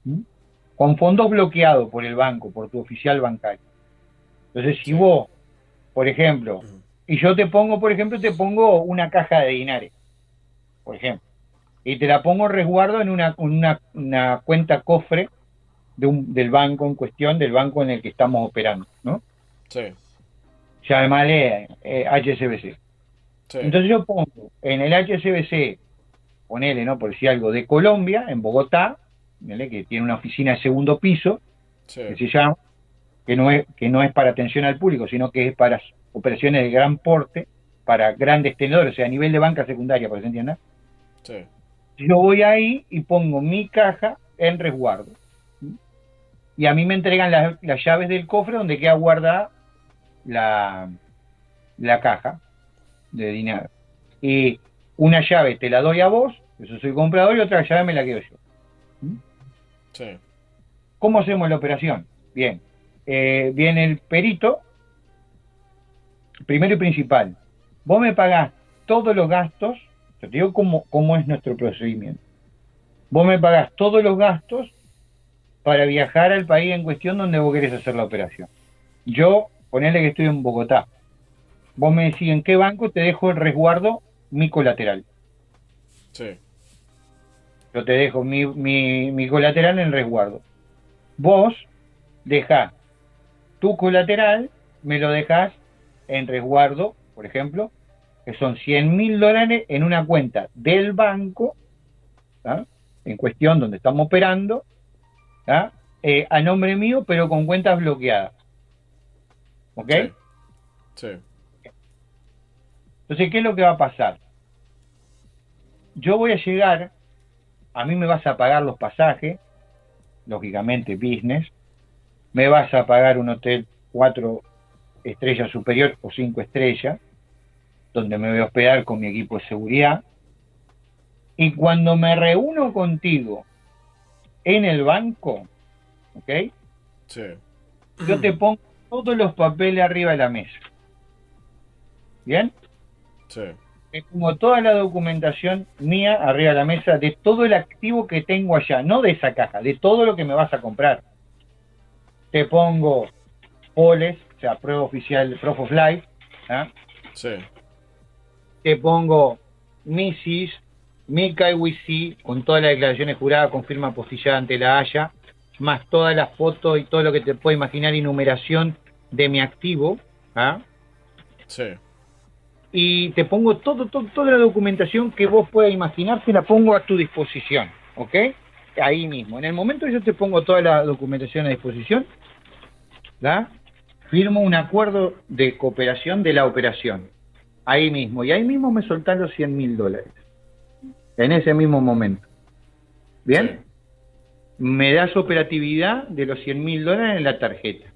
¿Mm? Con fondos bloqueados por el banco, por tu oficial bancario. Entonces, si sí, vos, por ejemplo, y yo te pongo, por ejemplo, te pongo una caja de dinares, por ejemplo, y te la pongo resguardo en una cuenta cofre del banco en cuestión, del banco en el que estamos operando, ¿no? sí, Llamarle HSBC. sí, Entonces yo pongo en el HSBC, ponele, ¿no? Por decir algo, de Colombia, en Bogotá, ponele, que tiene una oficina de segundo piso, sí, que se llama, que no es para atención al público, sino que es para operaciones de gran porte, para grandes tenedores, o sea, a nivel de banca secundaria, para que se entienda. Sí. Yo voy ahí y pongo mi caja en resguardo. Y a mí me entregan las llaves del cofre donde queda guardada la caja de dinero. Y una llave te la doy a vos, eso soy comprador, y otra llave me la quedo yo. Sí. ¿Cómo hacemos la operación? Bien, viene el perito, primero y principal. Vos me pagás todos los gastos, yo te digo cómo es nuestro procedimiento. Vos me pagás todos los gastos para viajar al país en cuestión donde vos querés hacer la operación. Yo, ponele que estoy en Bogotá. Vos me decís en qué banco te dejo el resguardo, mi colateral. Sí. Yo te dejo mi colateral en el resguardo. Vos dejás tu colateral, me lo dejás en resguardo, por ejemplo, que son $100.000 en una cuenta del banco, ¿ah? En cuestión donde estamos operando, ¿ah? A nombre mío, pero con cuentas bloqueadas. ¿Ok? Sí. Sí. Entonces, ¿qué es lo que va a pasar? Yo voy a llegar, a mí me vas a pagar los pasajes, lógicamente business, me vas a pagar un hotel 4 estrellas superior o 5 estrellas, donde me voy a hospedar con mi equipo de seguridad, y cuando me reúno contigo en el banco, ¿ok? Sí. Yo te pongo todos los papeles arriba de la mesa. ¿Bien? Sí. Te pongo toda la documentación mía arriba de la mesa de todo el activo que tengo allá, no de esa caja, de todo lo que me vas a comprar. Te pongo POLES, o sea, prueba oficial, Proof of Life, ¿ah? Sí. Te pongo mi SIS, mi KYC, con todas las declaraciones juradas con firma apostillada ante la Haya, más todas las fotos y todo lo que te puedo imaginar y numeración de mi activo, ¿ah? Sí. Y te pongo toda la documentación que vos puedas imaginar, te la pongo a tu disposición, ¿ok? Ahí mismo. En el momento que yo te pongo toda la documentación a disposición, ¿da? Firmo un acuerdo de cooperación de la operación. Ahí mismo. Y ahí mismo me soltán los $100.000. En ese mismo momento. ¿Bien? Sí. Me das operatividad de los $100.000 en la tarjeta.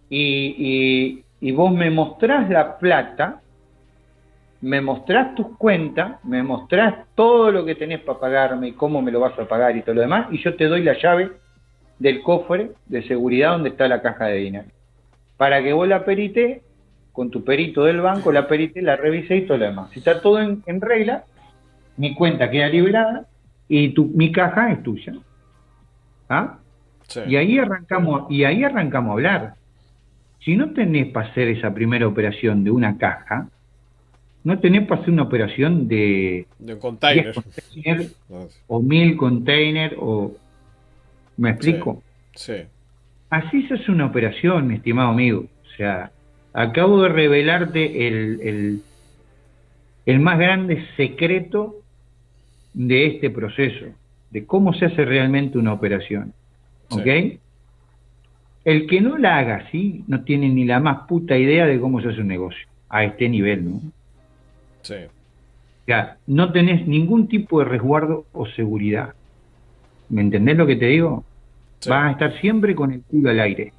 Y vos me mostrás la plata, me mostrás tus cuentas, me mostrás todo lo que tenés para pagarme y cómo me lo vas a pagar y todo lo demás, y yo te doy la llave del cofre de seguridad donde está la caja de dinero. Para que vos la perites, con tu perito del banco, la perites, la revises y todo lo demás. Si está todo en regla, mi cuenta queda liberada y mi caja es tuya. ¿Ah? Sí. Y ahí arrancamos a hablar. Si no tenés para hacer esa primera operación de una caja, no tenés para hacer una operación de De un 10 container. containers o 1000 containers o... ¿Me explico? Sí. Así se hace una operación, mi estimado amigo. O sea, acabo de revelarte el más grande secreto de este proceso, de cómo se hace realmente una operación. Sí. ¿Ok? El que no la haga así no tiene ni la más puta idea de cómo se hace un negocio, a este nivel, ¿no? Sí. O sea, no tenés ningún tipo de resguardo o seguridad. ¿Me entendés lo que te digo? Sí. Vas a estar siempre con el culo al aire.